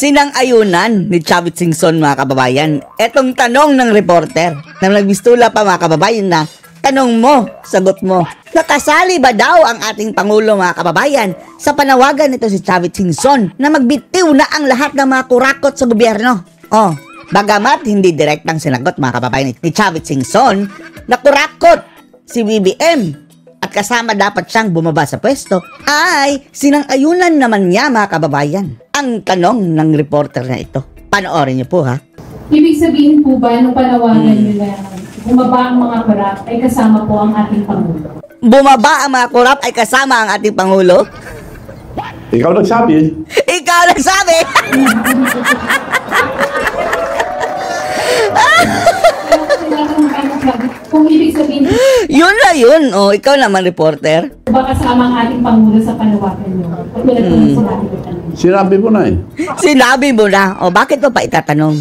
Sinang-ayunan ni Chavit Singson, mga kababayan. Etong tanong ng reporter na nagbistula pa, mga kababayan, na tanong mo, sagot mo. Nakasali ba daw ang ating Pangulo, mga kababayan, sa panawagan nito si Chavit Singson na magbitiw na ang lahat ng mga kurakot sa gobyerno? Oh, bagamat hindi direktang sinagot, mga kababayan, ni Chavit Singson na kurakot si BBM at kasama dapat siyang bumaba sa pwesto, ay sinang-ayunan naman niya, mga kababayan, ang tanong ng reporter na ito. Panoorin niyo po, ha? Ibig sabihin po ba nung panawagan nyo na bumaba ang mga kurap ay kasama po ang ating Pangulo? Bumaba ang mga kurap ay kasama ang ating Pangulo? Ikaw nagsabi. Ikaw nagsabi! Kung ibig sabihin, Yun na yun. Oh, ikaw naman, reporter. ba kasama ang ating Pangulo sa panawagan nyo? Katulad po ng sinabi ko kanina. Sinabi mo na eh. Sinabi mo na. O, bakit mo pa itatanong?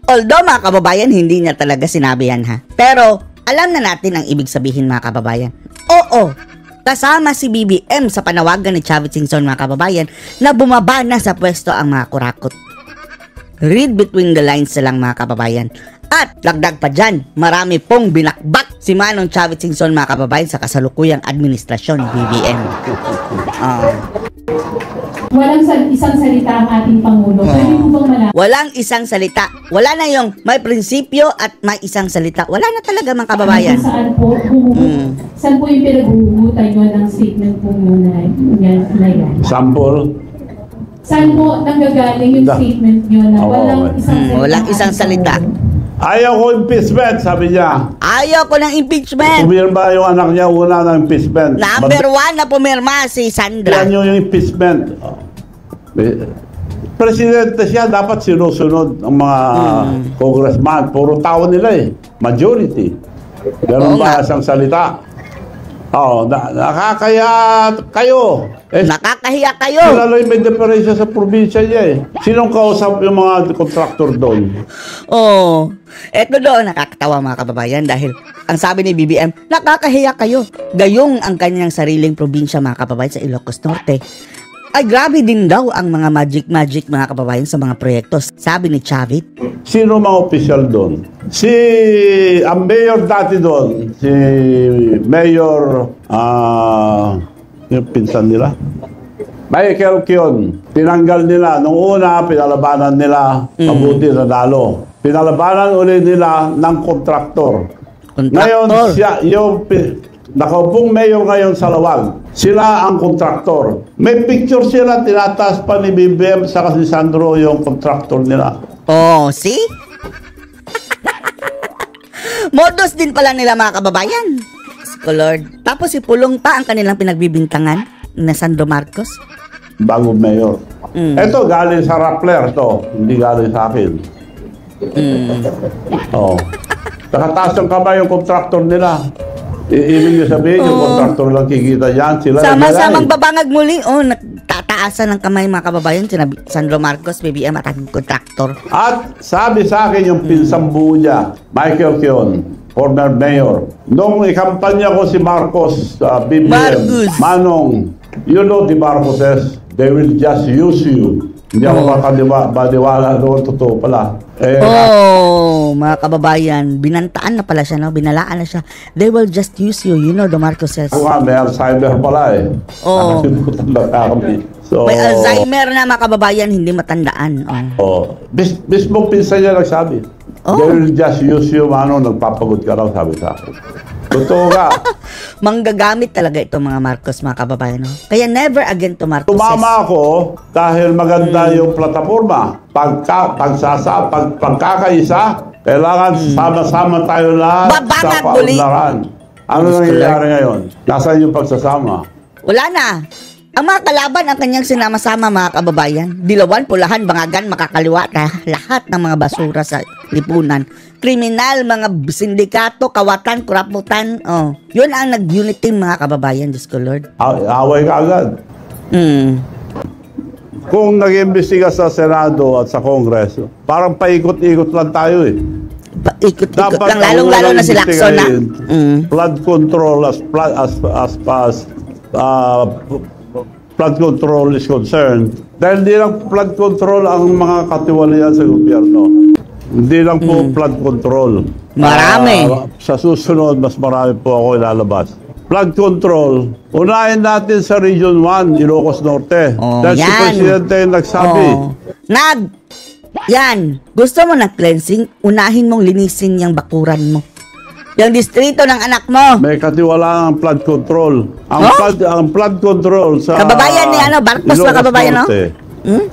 Although, mga kababayan, hindi niya talaga sinabi yan, ha? Pero, alam na natin ang ibig sabihin, mga kababayan. Oo, kasama si BBM sa panawagan ni Chavit Singson, mga kababayan, na bumaba na sa pwesto ang mga kurakot. Read between the lines na lang, mga kababayan. At dagdag pa dyan, marami pong binakbak si Manong Chavit Singson, mga kababayan, sa kasalukuyang administrasyon, BBM. Walang isang salita ang ating Pangulo. Pwede mo bang malaman? Walang isang salita. Wala na yung may prinsipyo at may isang salita. Wala na talaga, mga kababayan. Saan po, saan po yung pinaghuhugutan nyo ng statement po muna na yan? Sample. Saan po nanggagaling yung statement nyo na walang isang salita? Walang isang salita. Ayaw ko impeachment, sabi niya. Ayaw ko ng impeachment. Pumirma yung anak niya una ng impeachment. Number 1 na pumirma si Sandra. Yan yung impeachment. Presidente siya, dapat sinusunod ang mga congressman. Puro tao nila eh. Majority. Ganun ba isang salita? Nakakaya kayo. Nakakahiya kayo. Lalo yung may diferensya sa probinsya niya eh. Sinong kausap yung mga contractor doon? Eto doon, nakakatawa, mga kababayan, dahil ang sabi ni BBM, nakakahiya kayo. Gayong ang kanyang sariling probinsya, mga kababayan, sa Ilocos Norte. Ay grabe din daw ang mga magic, mga kababayan, sa mga proyekto. Sabi ni Chavit. Sino mga opisyal doon? Ang mayor dati doon, si Mayor, yung pinsan nila, Michael Kion, tinanggal nila. Nung una, pinalabanan nila, mabuti na dalo. Pinalabanan ulit nila ng kontraktor. Ngayon, yung nakaupong mayor ngayon sa Lawag, sila ang kontraktor. May picture sila, tinataas pa ni BBM sa si Sandro yung kontraktor nila. See? Modus din pala nila, mga kababayan. Lord. Tapos si Pulong pa ang kanilang pinagbibintangan na Sandro Marcos. Bago mayor. Ito galing sa Rappler to, hindi galing sa akin. Nakataas yung kamay yung kontraktor nila. Ibig nyo sabihin, yung kontraktor lang kikita yan. Sama-samang babangag muli. Nagtataasan ng kamay, mga kababayan. Sinabi Sandro Marcos, BBM at ang kontraktor. At sabi sa akin yung pinsambu niya, Michael Kion, former mayor. Nung ikampanya ko si Marcos sa BBM, Manong, you know the Marcoses, they will just use you. Hindi ako makadiwala doon, totoo pala. Mga kababayan, binantaan na pala siya, no? Binalaan na siya. They will just use you, you know the Marcoses. May Alzheimer pala eh. Nakasimutan na kami. May Alzheimer na, mga kababayan, hindi matandaan. Mismo pinsan niya nagsabi. They will just use you, nagpapagod ka raw, sabi sa akin. Totoo ka. Manggagamit talaga itong mga Marcos, mga kababayan. No? Kaya never again to Marcoses. Tumama ako dahil maganda yung plataforma. Pagkakaisa, kailangan sama-sama tayo lahat sa paunlaran. Ano nangyayari ngayon? Nasaan yung pagsasama? Wala na. Ang mga kalaban ang kanyang sinama-sama, mga kababayan. Dilawan, Pulahan, Bangagan, Makakaliwa, lahat ng mga basura sa lipunan. Kriminal, mga sindikato, kawatan, kuraputan. Yun ang nag-unit team, mga kababayan, Diyos ko, Lord. Away ka agad. Kung nag-imbestiga sa Senado at sa Kongreso, parang paikot-ikot lang tayo eh. Paikot-ikot lang, lalong-lalo na si Lacson na. Flood control as flood control is concerned, dahil hindi lang flood control ang mga katiwalian sa gobyerno. Hindi lang po flood control. Marami. Sa susunod, mas marami po ako ilalabas. Flood control, unahin natin sa Region 1, Ilocos Norte. Oh, dahil si yan. Presidente yung nagsabi. Oh. Yan. Gusto mo na cleansing, unahin mong linisin yung bakuran mo. Yung distrito ng anak mo. May katiwala ang flood control. Ang, ang flood control sa Kababayan ni Barcos na kababayan, no? Hmm?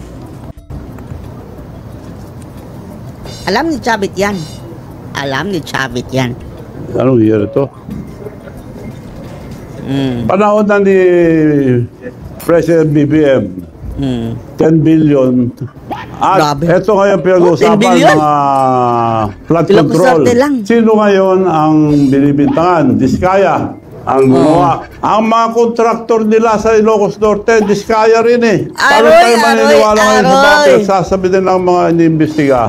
Alam ni Chavit yan. Alam ni Chavit yan. Anong year ito? Panahon na ni President BBM. 10 billion. At Grabe. ito ngayon 10 pinag-uusapan billion? mga flood Ilocos control. Norte lang. Sino ngayon ang binibintangan? Diskaya ang gumawa. Ang mga kontraktor nila sa Ilocos Norte, Diskaya rin eh. Paano tayo maniniwala ngayon sa bakit sasabi din ng mga iniimbestiga?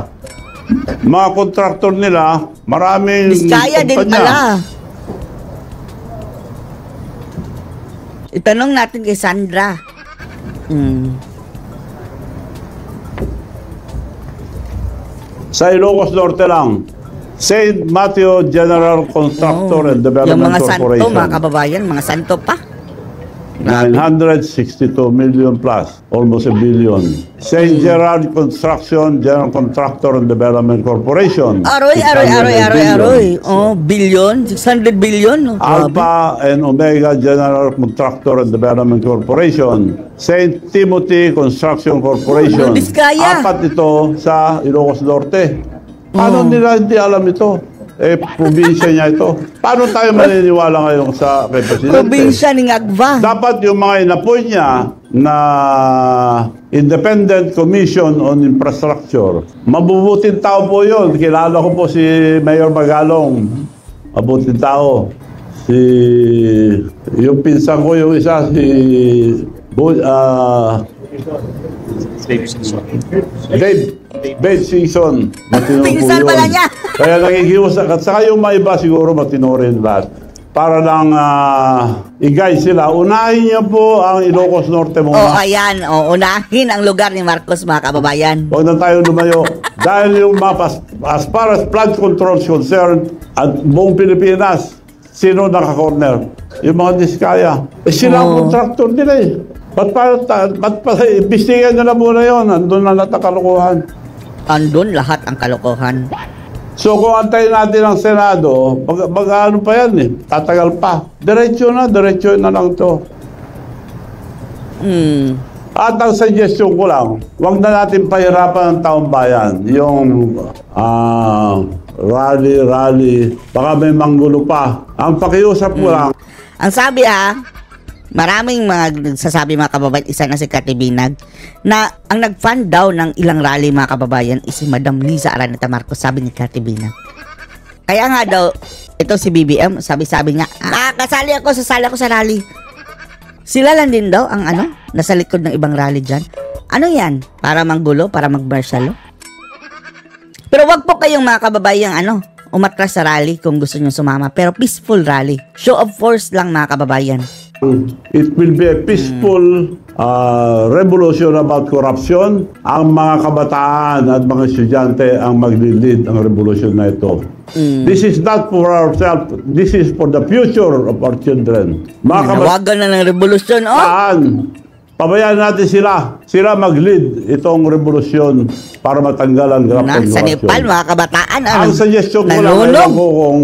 Mga kontraktor nila, maraming Diskaya din kumpanya. pala. Itanong natin kay Sandra. Sa Ilocos Norte lang, St. Matthew General Contractor and Yung Development mga santo, Corporation. mga kababayan, mga santo pa. 962 million plus, almost a billion. St. Gerard Construction, General Contractor and Development Corporation. Aroy. 600 billion. Oh, billion, 600 billion. Oh, grabe. Alpha and Omega General Contractor and Development Corporation. St. Timothy Construction Corporation. Diskaya. Apat ito sa Ilocos Norte. Paano nila hindi alam ito? Probinsya niya ito. Paano tayo maniniwala ngayon sa kay Presidente? Probinsya ni Agva. Dapat yung mga inapoy niya na Independent Commission on Infrastructure, mabubuting tao po yun. Kilala ko po si Mayor Magalong. Mabuting tao. Yung pinsan ko yung isa, Dave Season. Matino po Pinsan yun. pala niya. Kaya nakikiusap. At saka yung mga iba siguro matino rin lahat. Para lang i-guide sila. Unahin niyo po ang Ilocos Norte Oh, muna. ayan. Oh, unahin ang lugar ni Marcos, mga kababayan. Huwag na tayo lumayo. Dahil yung mapa, as far as flood control is concerned, at buong Pilipinas, sino naka-corner? Yung mga Diskaya. Sila ang contractor nila eh. Ba't pa imbestigan nyo na muna yun? Andun na lahat ang kalokohan. Andun lahat ang kalokohan. So kung antayin natin ang Senado, ano pa yan eh, tatagal pa. Diretso na lang to. At ang suggestion ko lang, huwag na natin pahirapan ang taong bayan. Yung rally, baka may manggulo pa. Ang pakiusap ko lang, Ang sabi maraming mga nagsasabi mga kababayan, isa na si Kati Binag, na ang nag-fund daw ng ilang rally mga kababayan is si Madam Liza Araneta Marcos, sabi ni Kati Binag. Kaya nga daw, ito si BBM, sabi niya, kasali ako sa rally. Sila lang din daw ang nasa likod ng ibang rally dyan. Ano yan? Para manggulo? Para magmarsyalo? Pero wag po kayong mga kababayan umatras sa rally kung gusto nyo sumama. Pero peaceful rally. Show of force lang mga kababayan. it will be a peaceful revolution about corruption. Ang mga kabataan at mga estudyante ang maglilid ang revolution na ito. This is not for ourselves. This is for the future of our children. Mga Nawagan na ng revolusyon, kabataan, pabayaan natin sila. Sila mag-lead itong revolusyon para matanggal ang graft and Sa corruption. Nepal, mga kabataan, Ang suggestion ko lang nanunog. ngayon ko kung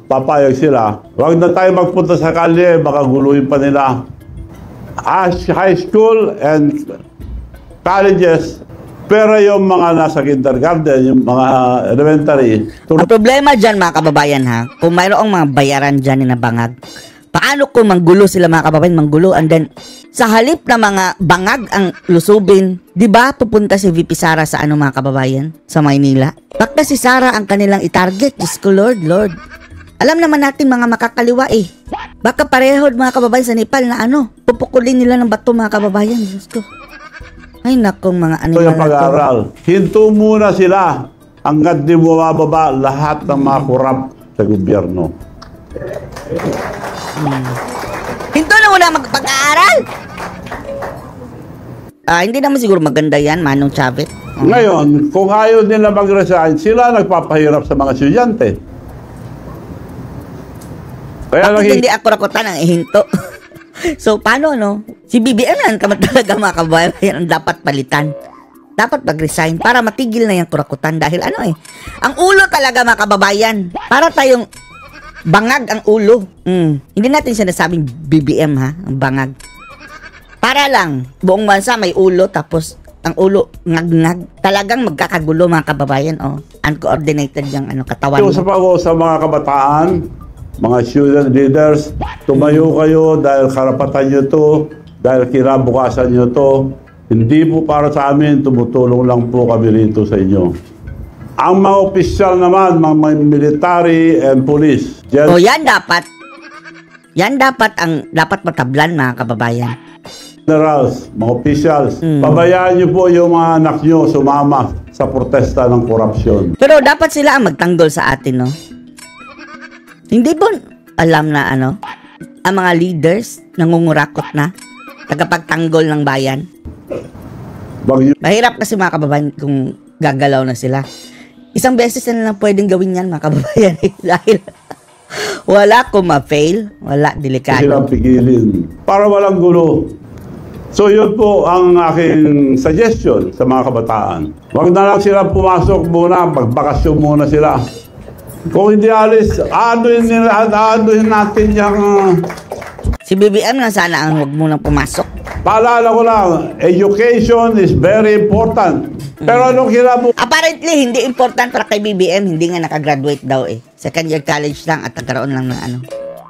papayag sila, huwag na tayo magpunta sa kalye, baka guluhin pa nila. High school and colleges, pero yung mga nasa kindergarten, yung mga elementary, Ang problema dyan, mga kababayan, kung mayroong mga bayaran dyan na bangag, paano kung manggulo sila, mga kababayan, manggulo, and then, sa halip na mga bangag ang lusubin, di ba pupunta si VP Sara sa mga kababayan, sa Maynila? Bakit si Sara ang kanilang itarget? Diyos ko, Lord. Alam naman natin mga makakaliwa Baka parehod mga kababayan sa Nepal na pupukulin nila ng bato mga kababayan. Diyos ko. Ay nakong mga ito animal yung pag-aaral. Hinto muna sila hanggat di bumababa lahat ng mga korap sa gobyerno. Hinto na muna magpag-aaral. Hindi naman siguro maganda yan, Manong Chavit. Ngayon, kung ayaw nila mag-resign, sila nagpapahirap sa mga estudyante. Kaya Bakit hindi ako rakutan ang ihinto? So, paano, no? Si BBM lang naman talaga mga kababayan ang dapat palitan. Dapat mag-resign para matigil na yung kurakutan dahil ang ulo talaga mga kababayan. Para tayong bangag ang ulo. Hindi natin sinasabing BBM ha, ang bangag. Para lang, buong bansa may ulo tapos ang ulo ngag-ngag. Talagang magkakagulo mga kababayan. Uncoordinated yung katawan mo. Usap ako sa mga kabataan, mga student leaders, tumayo kayo dahil karapatan nyo to, dahil kinabukasan nyo to. Hindi po para sa amin, tumutulong lang po kami rito sa inyo. Ang mga opisyal naman, mga military and police. Yan dapat. Yan dapat ang dapat matablan mga kababayan. Generals, mga officials, pabayaan niyo po yung mga anak niyo sumama sa protesta ng korupsyon. Pero dapat sila ang magtanggol sa atin, no? Hindi ba alam na ang mga leaders nangungurakot na tagapagtanggol ng bayan? Mahirap kasi mga kababayan kung gagalaw na sila. Isang beses na lang pwedeng gawin yan mga kababayan dahil wala kung ma-fail, wala delikado. Silang pigilin para walang gulo. So yun po ang aking suggestion sa mga kabataan. Huwag na lang sila pumasok muna, magbakasyon muna sila. Kung hindi alis, aanuhin natin yung... Si BBM na sana ang huwag munang pumasok. Paalala ko lang, education is very important. Pero anong kinabukasan? Apparently, hindi important para kay BBM, hindi nga nakagraduate daw eh. Second year college lang at nagkaroon lang ng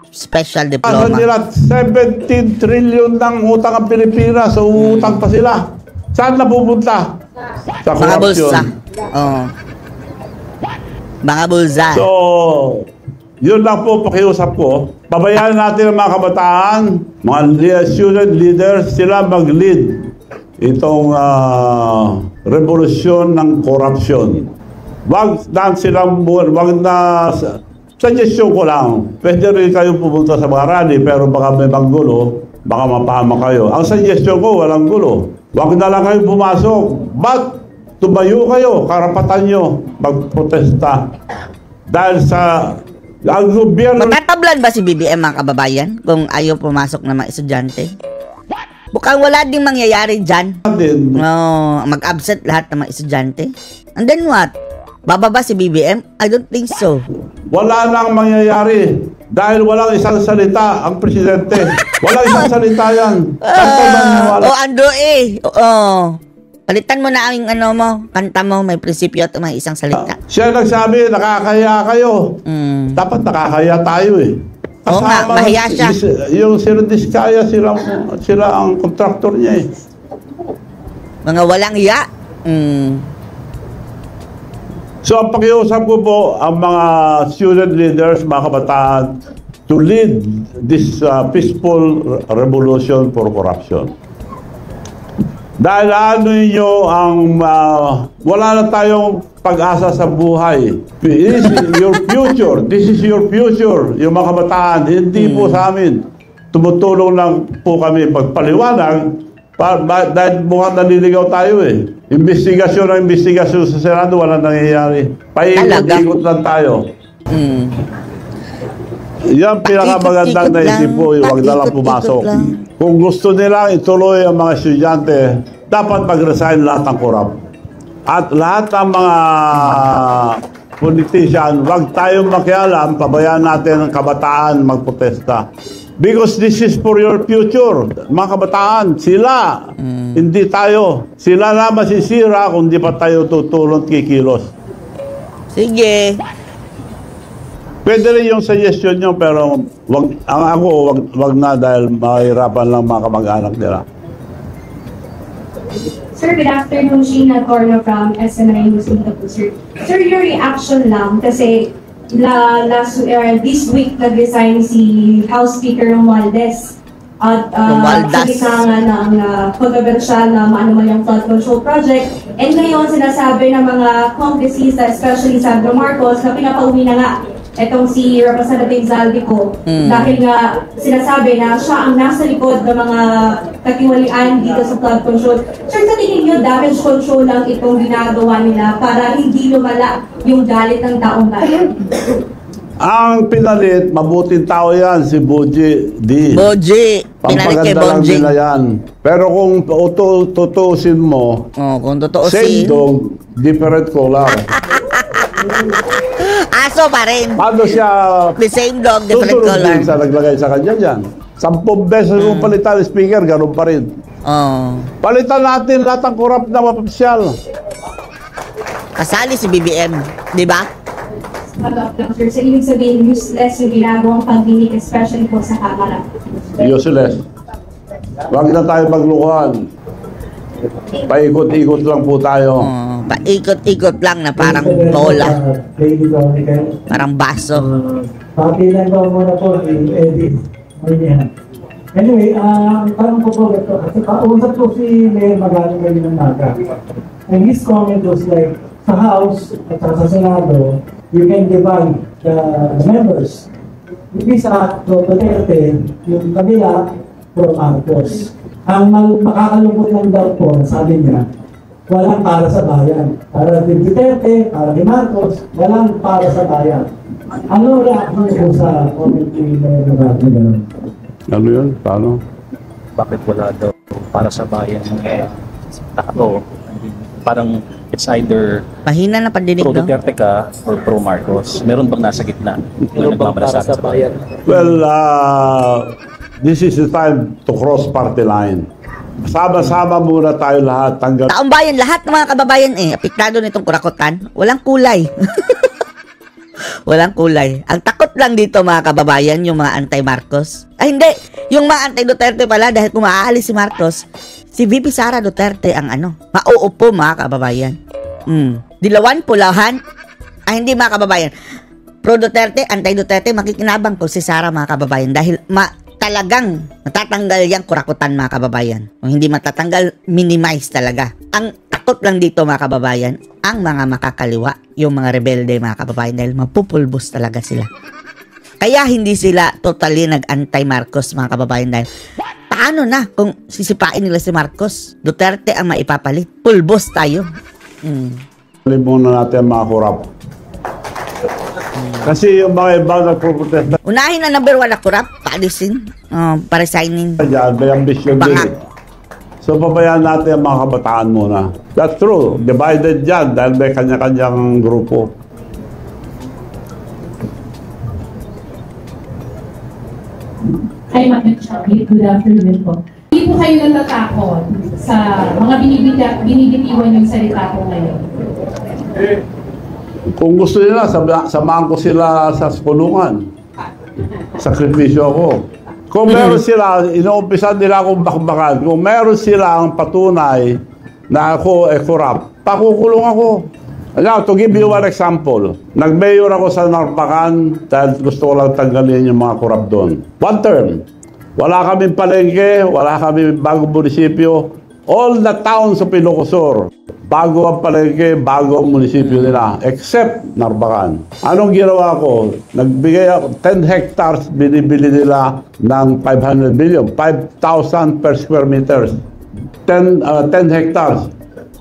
special diploma. Nila 17 trillion ng utang ang Pilipinas, so utang pa sila. Saan na pupunta? Sa mga bulsa. korupsyon. Mga bulsa. So, yun lang po pakiusap ko. Pabayaan natin ang mga kabataan, mga student leaders, sila mag-lead itong revolusyon ng korupsyon. Wag na suggestion ko lang, pwede rin kayo pupunta sa mga rally, pero baka may gulo, baka mapahama kayo. Ang suggestion ko, walang gulo. Wag na lang kayo pumasok. But, tumayo kayo, karapatan nyo, magprotesta. Dahil sa ang gobyerno... Matatablan ba si BBM mga kababayan kung ayaw pumasok ng mga estudyante? Bukang wala ding mangyayari dyan. Mag-absent lahat ng mga estudyante. And then what? Bababa si BBM? I don't think so. Wala nang mangyayari dahil walang isang salita ang presidente. Walang isang salita yan. Ando eh. Palitan mo na ang kanta mo, may prinsipyo at may isang salita. Siya nagsabi, nakakaya kayo. Dapat nakakaya tayo eh. Oo nga, mahiya siya. Yung Sir Diskaya, sila ang kontraktor niya eh. Mga walang iya. So ang pakiusap ko po ang mga student leaders, mga kabataan, to lead this peaceful revolution for corruption. Dahil nyo ang wala na tayong pag-asa sa buhay. This is your future. This is your future. Yung mga kabataan, hindi po sa amin. Tumutulong lang po kami pagpaliwanag dahil mukhang naliligaw tayo eh. Investigasyon sa Senado, wala nangyayari. Paikot-ikot lang tayo. Yan pinakamagandang naisip po, huwag na lang pumasok. Kung gusto nila ituloy ang mga estudyante, dapat mag-resign lahat ng korap. At lahat ng mga politician, huwag tayong makialam, pabayaan natin ang kabataan magprotesta. Because this is for your future. Mga kabataan, sila, hindi tayo. Sila na masisira kung di pa tayo tutulong kikilos. Sige. Pwede rin yung suggestion nyo, pero wag na dahil mahirapan lang mga kamag-anak nila. Sir, good afternoon. Sheena Corno from SMI News Media po, sir. Sir, your reaction lang kasi this week nag-resign si House Speaker Romualdez at sa gitna ng kontrobersyal na maano-manang flood control project. And ngayon sinasabi ng mga congressista, especially Sandro Marcos, na pinapauwi na nga etong si Representative Zaldico dahil nga sinasabi na siya ang nasa likod ng mga katiwalian dito sa flood control. Sir, sa tingin niyo damage control lang itong ginagawa nila para hindi lumala yung galit ng taong bayan? Ang pinalit, mabuting tao yan, si Boji D. Boji. Pinalit kay Pampaganda lang Boji. nila yan. Pero kung tutuusin mo, Kung totoo same dog, different color. Aso pa rin. Paano siya The same dog, different susunod color. din sa naglagay sa kanya dyan? 10 beses kung palitan ng speaker, ganun pa rin. Palitan natin lahat ng korap na opisyal. Kasali si BBM, di ba? Sir, so ibig sabihin useless yung ginagawang pagdinig, especially po sa Kamara. Useless. Huwag na tayo maglukuhan. Paikot-ikot lang po tayo. Paikot-ikot lang na parang bola. Parang baso. Papilan ko muna po si Eddie. Anyway, parang po po ito. Kasi kausap po si Mayor Magaling ngayon ng naga. And his comment was like, sa House at sa Senado, you can divide the members. Yung isa, Duterte, yung kabila, pro Marcos. Ang makakalungkot lang daw po, sabi niya, walang para sa bayan. Para kay Duterte, para kay Marcos, walang para sa bayan. Ano reaction niyo po sa comment ni Mayor Magaling? Ano yun? Paano? Bakit wala daw para sa bayan ng tao? Parang it's either Mahina na pandinig, pro no? Duterte ka or pro Marcos. Meron bang nasa gitna? Meron bang para sa bayan? Well, this is the time to cross party line. Sama-sama muna tayo lahat. Taong bayan, lahat ng mga kababayan apektado nitong kurakutan. Walang kulay. Walang kulay. Ang takot lang dito mga kababayan, yung mga anti-Marcos. Ay hindi, yung mga anti-Duterte pala dahil kung maaalis si Marcos, si VP Sara Duterte ang mauupo mga kababayan. Dilawan, pulahan. Ay hindi mga kababayan. Pro Duterte, anti-Duterte, makikinabang ko si Sara mga kababayan dahil talagang matatanggal yung kurakutan mga kababayan. Kung hindi matatanggal, minimize talaga. Ang takot lang dito mga kababayan, ang mga makakaliwa, yung mga rebelde mga kababayan dahil mapupulbos talaga sila. Kaya hindi sila totally nag-anti-Marcos mga kababayan dahil paano na kung sisipain nila si Marcos? Duterte ang maipapalit. Pulbos tayo. Muna natin ang mga korap. Kasi yung mga ibang nagpo-protesta Unahin na number 1 na kurap, paalisin, pa-resigning. dyan, may ambisyon din. So, pabayaan natin ang mga kabataan muna. That's true. Divided dyan dahil may kanya-kanyang grupo. Hi, Ma'am Chabi. Good afternoon po. Hindi po kayo natatakot sa mga binibitiwan yung salita ko ngayon? Kung gusto nila, samahan ko sila sa kulungan. Sakripisyo ako. Kung meron sila, inuumpisan nila akong bakbakan. Kung meron sila ang patunay na ako corrupt, pakukulong ako. Now, to give you one example, nag-mayor ako sa Narpacan dahil gusto ko lang tanggalin yung mga corrupt doon. One term. Wala kaming palengke, wala kaming bagong munisipyo. All the towns of Ilocosur, bago ang palengke, bago ang munisipyo nila, except Narbacan. Anong ginawa ko? Nagbigay ako, 10 hectares, binibili nila ng 500 million, 5,000 per square meters. 10 hectares,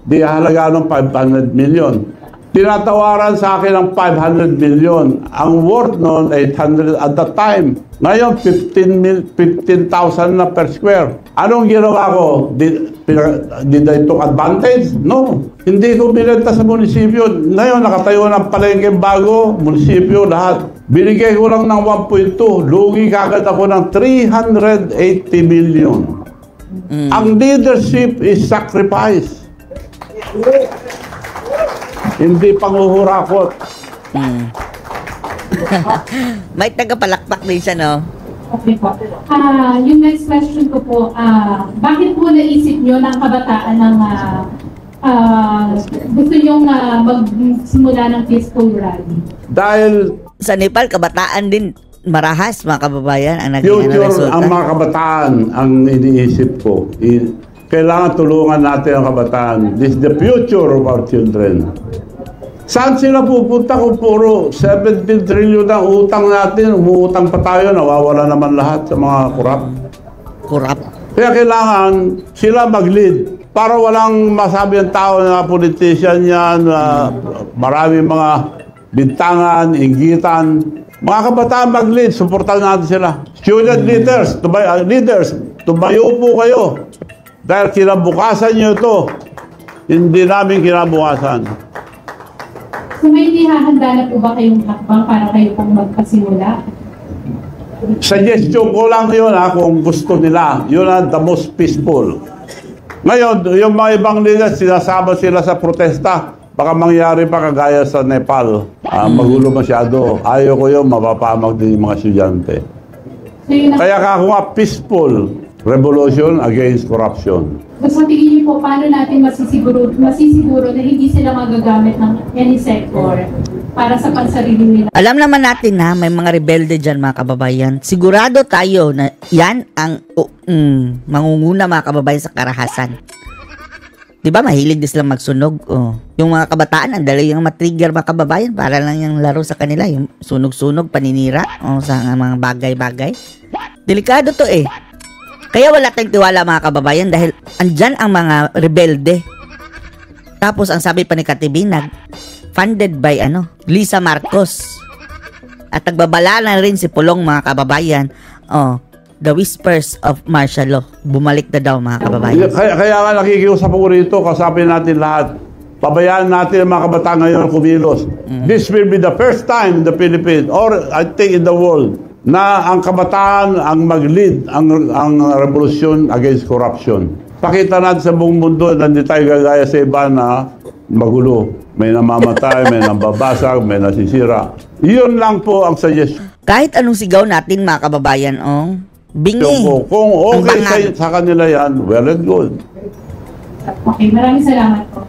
di halaga ng 500 million. Tinatawaran sa akin ng 500 million. Ang worth noon, 800 at that time. Ngayon, 15,000 na per square. Anong ginawa ko? Did I took advantage? No. Hindi ko binenta sa munisipyo. Ngayon, nakatayo ng palengke bago, munisipyo, lahat. Binigay ko lang ng 1.2. Lugi kagad ako ng 380 million. Ang leadership is sacrifice. Hindi panguhurakot. May tagapalakpak din siya, no? Okay po. Yung next question ko po, bakit po naisip nyo ng kabataan ng gusto nyo magsimula ng peaceful rally? Dahil Sa Nepal, kabataan din, marahas, mga kababayan, ang naging future, resulta. ang mga kabataan, ang iniisip ko. Kailangan tulungan natin ang kabataan. This is the future of our children. Saan sila pupunta kung puro 17 trillion ang utang natin, umuutang pa tayo, nawawala naman lahat sa mga kurap. Kurap. Kaya kailangan sila mag-lead para walang masabi ang tao na politician yan, maraming mga bintangan, inggitan. Mga kabataan mag-lead, supportan natin sila. Student leaders, tumayo po kayo. Dahil kinabukasan nyo ito, hindi namin kinabukasan. So may hahanda na po ba kayong hakbang para kayo pong magpasimula? Suggestion ko lang yun kung gusto nila. Yun ang the most peaceful. Ngayon, yung mga ibang leaders, sinasama sila sa protesta. Baka mangyari pa kagaya sa Nepal. Magulo masyado. Ayaw ko yun, mapapamag din yung mga estudyante. So yun Kaya ako nga peaceful revolution against corruption. So sa tingin niyo po, paano natin masisiguro na hindi sila magagamit ng any sector para sa pansarili nila? Alam naman natin na may mga rebelde dyan mga kababayan. Sigurado tayo na yan ang mangunguna mga kababayan sa karahasan. Diba mahilig din silang magsunog? Yung mga kabataan, ang dali yung matrigger mga kababayan para lang yung laro sa kanila. Yung sunog-sunog, paninira sa mga bagay-bagay. Delikado to eh. Kaya wala tayong tiwala mga kababayan dahil andyan ang mga rebelde. Tapos ang sabi pa ni Katibinag, funded by Lisa Marcos. At nagbabala na rin si Pulong mga kababayan. The whispers of martial law. Bumalik na daw mga kababayan. Kaya nga nakikiusap ko rito, kasapin natin lahat. Pabayaan natin ang mga kabataan ngayon kumilos. This will be the first time in the Philippines or I think in the world na ang kabataan ang mag-lead ang revolusyon against corruption. Pakita natin sa buong mundo na hindi tayo gagaya sa iba na magulo. May namamatay, may nambabasag, may nasisira. Iyon lang po ang suggestion. Kahit anong sigaw natin mga kababayan, bingi. Kung okay sa kanila yan, well and good. Okay, maraming salamat po.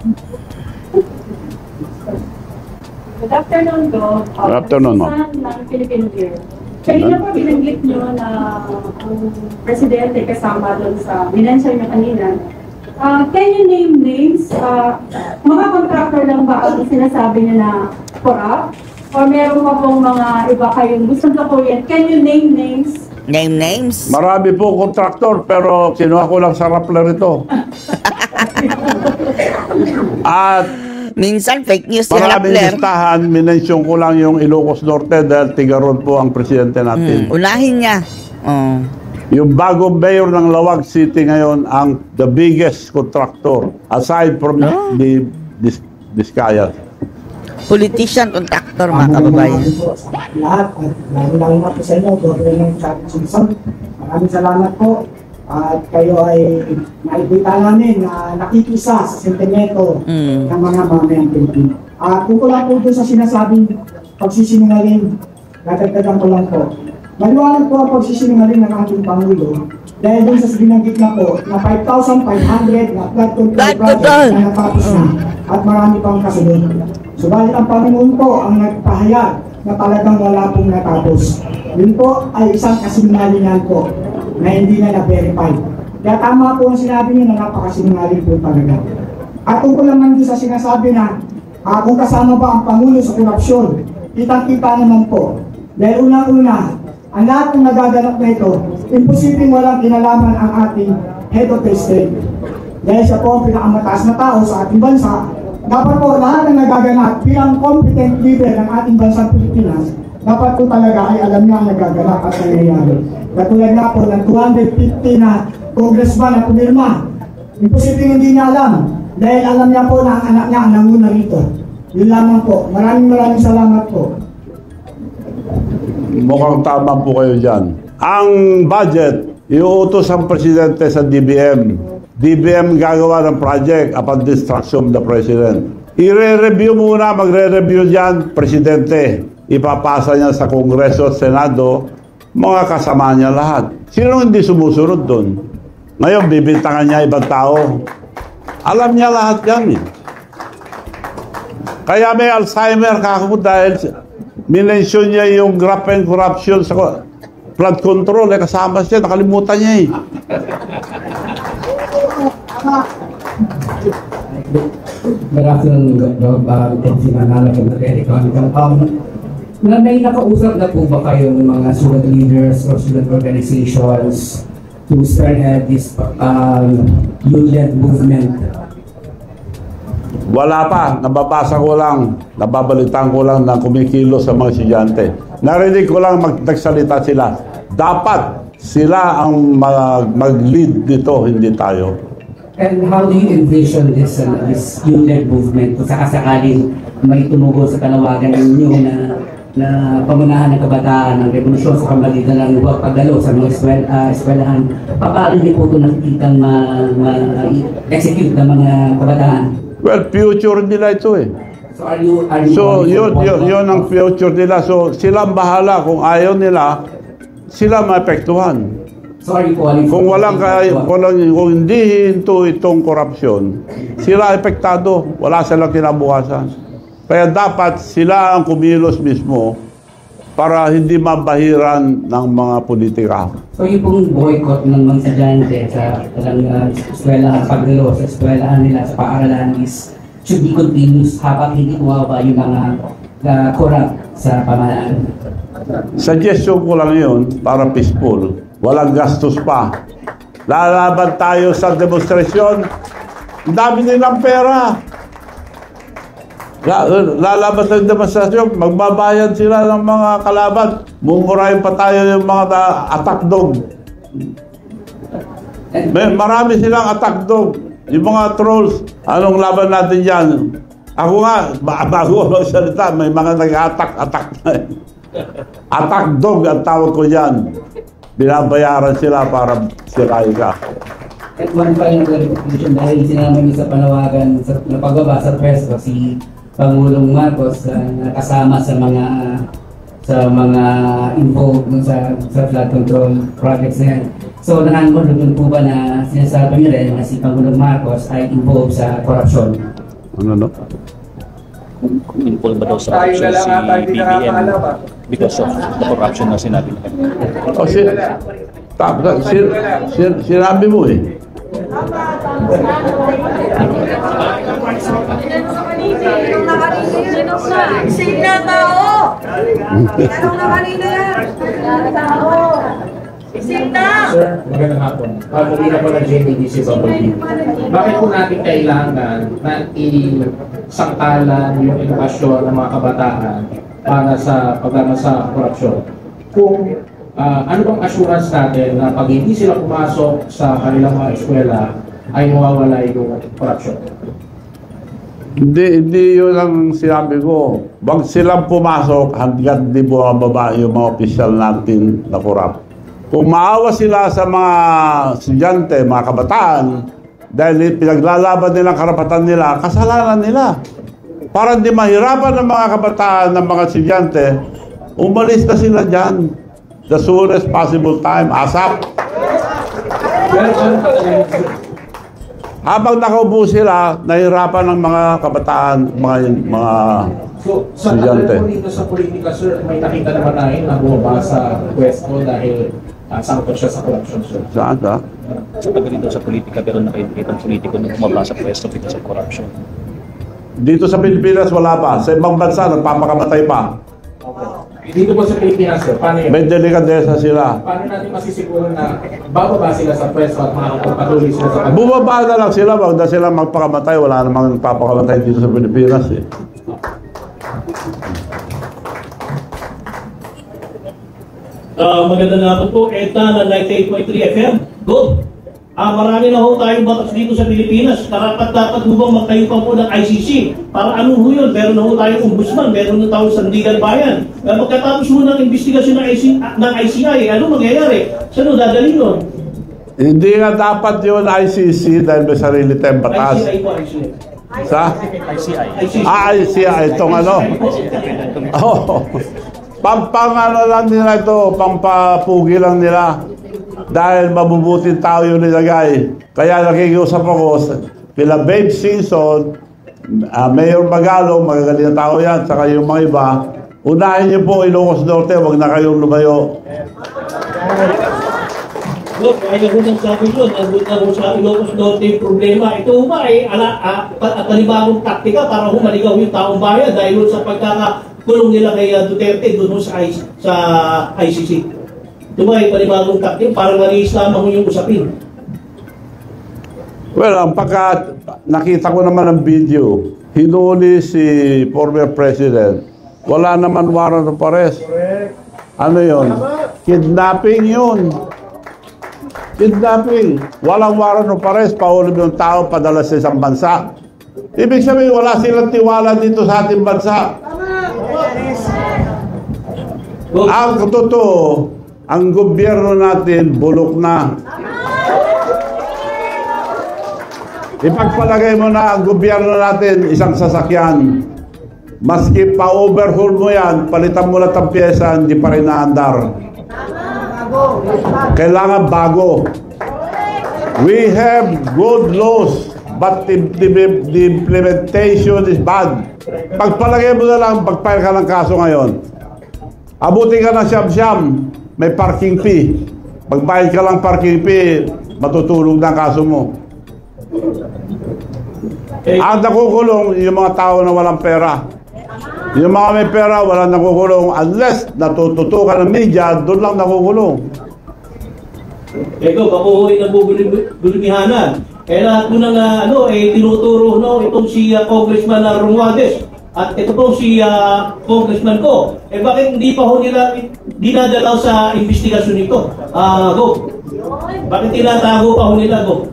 Good afternoon po. Good afternoon, ma'am. Ng Philippine Beer. Kanina po binanggit nyo na ang presidente kasama doon sa minensyon nyo kanina. Can you name names? Mga contractor lang ba ang sinasabi niya na corrupt? Or meron pa pong mga iba kayong gusto tapuyin? Can you name names? Name names? Marami po kontraktor pero kinuha ko lang sa Rappler ito. At minsan fake news si maraming Rappler. listahan, minensyon ko lang yung Ilocos Norte dahil tigaron po ang presidente natin. Unahin niya. Yung bagong mayor ng Lawag City ngayon ang the biggest contractor aside from the Discayas. Politician, contractor mga kababayan. Lahat, at lalo na po sa inyo, Government Simpson. Maraming salamat po. At kayo ay maibita namin na nakikisa sa sentimento ng mga mamayang Pilipino. At kung ko lang po doon sa sinasabing pagsisinungaling, dadagdagan ko lang po. Maliwanag po ang pagsisinungaling ng ating Pangulo dahil doon sa binanggit na po na 5,500 na flood control project na natapos na at marami pang kasunod. Subalit ang Panginoon po ang nagpahayag na talagang wala pong natapos. Yun po ay isang kasinungalingan po na hindi na na-verify. Kaya tama po ang sinabi niyo na napakasinungaling po talaga. At tungkol naman din sa sinasabi na kung kasama ba ang Pangulo sa korupsyon, kitang-kita naman po. Dahil unang-una, ang lahat ng nagaganap na ito, imposibleng walang kinalaman ang ating head of the state. Dahil siya po ang pinakamataas na tao sa ating bansa, dapat po lahat ng nagaganap bilang competent leader ng ating bansang Pilipinas, dapat po talaga ay alam niya ang nagaganap at nangyayari. Katulad na po ng 250 na congressman na pumirma. Imposibleng hindi niya alam dahil alam niya po na ang anak niya ang nanguna rito. Yun lamang po. Maraming salamat po. Mukhang tama po kayo dyan. Ang budget, iuutos ang presidente sa DBM. DBM gagawa ng project upon the instruction of the president. I-re-review muna, magre-review dyan, presidente. Ipapasa niya sa Kongreso at Senado, mga kasama niya lahat. Sino hindi sumusunod doon? Ngayon, bibintangan niya ibang tao. Alam niya lahat yan. Kaya may Alzheimer kako dahil minensyon niya yung graft and corruption sa flood control. Kasama siya, nakalimutan niya eh. Good afternoon, may nakausap na po ba kayong mga student leaders or student organizations to spearhead this youth-led movement? Wala pa. Nababasa ko lang, nababalitaan ko lang na kumikilo sa mga estudyante. Narinig ko lang nagsalita sila. Dapat sila ang mag-lead dito, hindi tayo. And how do you envision this youth-led movement? Kung sakasakaling may tumugo sa panawagan ninyo na pamunahan ng kabataan ng revolusyon sa pamagitan ng huwag pagdalo sa mga eskwelahan, paano niyo po ito nakikitang ma-execute ng mga kabataan? Well, future nila ito eh. So yun ang future nila. So sila ang bahala. Kung ayaw nila, sila maapektuhan. Kung kung hindi hinto itong korupsyon, sila epektado, wala silang kinabukasan. Kaya dapat sila ang kumilos mismo para hindi mabahiran ng mga politika. So yung pong boycott ng mga estudyante sa eskwelahan, pagdalo sa eskwelahan nila, sa paaralan should be continuous habang hindi bumaba yung mga corrupt sa pamahalaan. Suggestion ko lang yun para peaceful. Walang gastos pa. Lalaban tayo sa demonstrasyon. Ang dami nilang pera. Lalaban sa demonstrasyon. Magbabayad sila ng mga kalaban. Mumurahin pa tayo yung mga attack dog. Marami silang attack dog. Yung mga trolls. Anong laban natin dyan? Ako nga, bago magsalita, may mga nag-attack na. Attack dog ang tawag ko dyan. Binabayaran sila para sirain ka. At one final clarification dahil sinama niyo sa panawagan na pagbaba sa pwesto si Pangulong Marcos na kasama sa mga involved sa flood control projects na yan. So nakakulugan po ba na sinasabi niyo rin na si Pangulong Marcos ay involved sa corruption? Ano? Kung involved ba daw sa corruption si BBM because of the corruption na sinabi na sinabi mo eh. Sing na tao! Tanong na kanina yan! Sing na! Sir, magandang hapon. Pag-uwi po ng JPDC Bubble. Bakit po natin kailangan na isangkalan yung edukasyon ng mga kabataan para sa paglaban sa korupsyon? Kung ano bang assurance natin na pag hindi sila pumasok sa kanilang mga eskwela ay mawawala yung korupsyon? Hindi yun ang sinabi ko. Wag silang pumasok hanggang di bumababa yung mga opisyal natin na korap. Kung maawa sila sa mga estudyante, mga kabataan, dahil pinaglalaban nilang karapatan nila, kasalanan nila. Para hindi mahirapan ng mga kabataan, ng mga estudyante, umalis na sila dyan. The soonest possible time, ASAP. Habang nakaupo sila, nahirapan ng mga kabataan, mga so, sa tagal po dito sa politika, sir, may nakita naman namin na bumaba sa pwesto dahil sangkot siya sa corruption, sir. Saan ka? sa tagal dito sa politika pero nakikita ang politiko na bumaba sa pwesto because of corruption. Dito sa Pilipinas, wala pa. Sa ibang bansa, nagpapakamatay pa. Dito po sa Pilipinas, sir, paano yun? May delikadesa sila. Paano natin masisiguro na bababa sila sa pwesto at makakapatuloy sila sa Bumaba na lang sila, wag na sila magpakamatay. Wala namang nagpapakamatay dito sa Pilipinas eh. Maganda nga po, ETA na 98.3 FM. Good. Marami na ho tayong batas dito sa Pilipinas. Dapat ho bang magtayo pa po ng ICC? Para ano ho yun? Meron na ho tayong ombudsman, meron na tayong sandigan bayan. Pagkatapos ho ng investigasyon ng ICI, ano mangyayari? Saan ho dadalhin nun? Hindi nga dapat yun ICC dahil may sarili tayong batas. ICI po, ICI. Sa? ICI. ICI, itong ano? Oh. Ano lang nila ito, pampapugi lang nila. Dahil mabubuting tao yung nilagay. Kaya nakikiusap ako, kila Babe Simpson, Mayor Magalong, magagaling na tao yan, saka yung mga iba, unahin niyo po Ilocos Norte, huwag na kayong lumayo. Look, kaya ko nang sabi yun, nandun na ho sa Ilocos Norte yung problema. Ito ba ay panibagong taktika para humaligaw yung taong bayan dahil sa pagkakakulong nila kay Duterte doon sa ICC. Ito ba ay panibagong taktika para malis lamang yung usapin. Well, ang nakita ko naman ang video, hinuli si former president, wala naman warrant of arrest. Ano yun? Kidnapping yun. Kidnapping. Walang warrant of arrest, pahuli mo yung tao, padala sa isang bansa. Ibig sabihin, wala silang tiwala dito sa ating bansa. Ang totoo, ang gobyerno natin bulok na. Ipagpalagay mo na ang gobyerno natin isang sasakyan. Maski pa-overhaul mo yan, palitan mo lang ang pyesa, hindi pa rin naandar. Kailangan bago. We have good laws, but the implementation is bad. Pagpalagay mo na lang, pagpile ka ng kaso ngayon. Abuti ka ng siyam-siyam, may parking fee. Pagbayad ka lang parking fee, matutulog na ang kaso mo. Ang nakukulong, yung mga tao na walang pera. Yung mga may pera, walang nakukulong. Unless natututukan ng media, doon lang nakukulong. Ito, kapuhoy na bubulimihanan. Lahat mo nang tinuturo itong si Congressman Romualdez. At ito po si Congressman ko. Bakit hindi pa ho nila dinadalaw sa investigasyon nito? Go. Bakit tinatago pa ho nila, Go?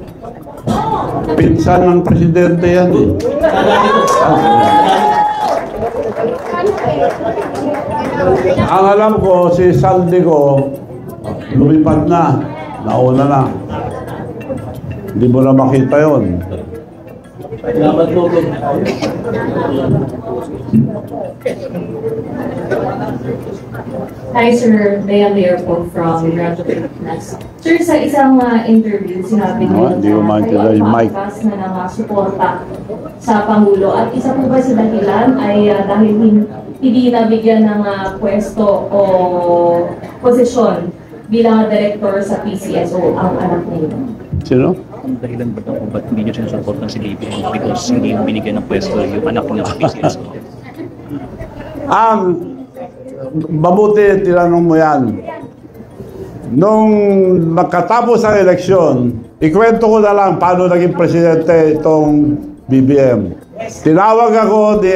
Pinsan ng presidente yan eh. Ang alam ko, si Saldico, lumipad na. Nauna na. Hindi mo na makita yun. Salamat po. Hi Sir, Bea Mayor po from Radyo Pilipinas. Sir, sa isang interview, sinabi niyo na kayo pangkas na ng suporta sa Pangulo. At isa po ba sa dahilan ay dahil hindi nabigyan ng pwesto o posisyon bilang director sa PCSO ang anak niyo? Sino? Ang dahilan ba kung ba't hindi nyo sinusupport ng si BBM because hindi yung binigyan ng pwesto yung anak niya sa PCSO? Mabuti, tinanong mo yan. Nung magkatapos ang eleksyon, ikwento ko na lang paano naging presidente itong BBM. Tinawag ako ni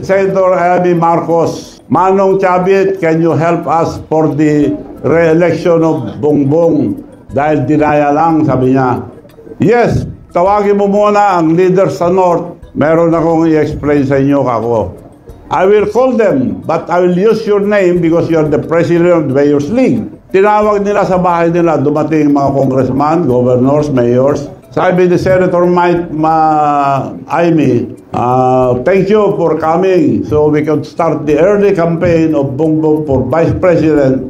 Senator Amy Marcos. Manong Chavit, can you help us for the re-election of Bongbong? Dahil dinaya lang, sabi niya. Yes, tawagin mo muna ang leader sa North. Meron akong i-explain sa inyo kako. I will call them, but I will use your name because you're the president of the Mayor's League. Tinawag nila sa bahay nila, dumating mga congressman, governors, mayors. Sabi ni Senator Amy, thank you for coming so we can start the early campaign of Bongbong for Vice President.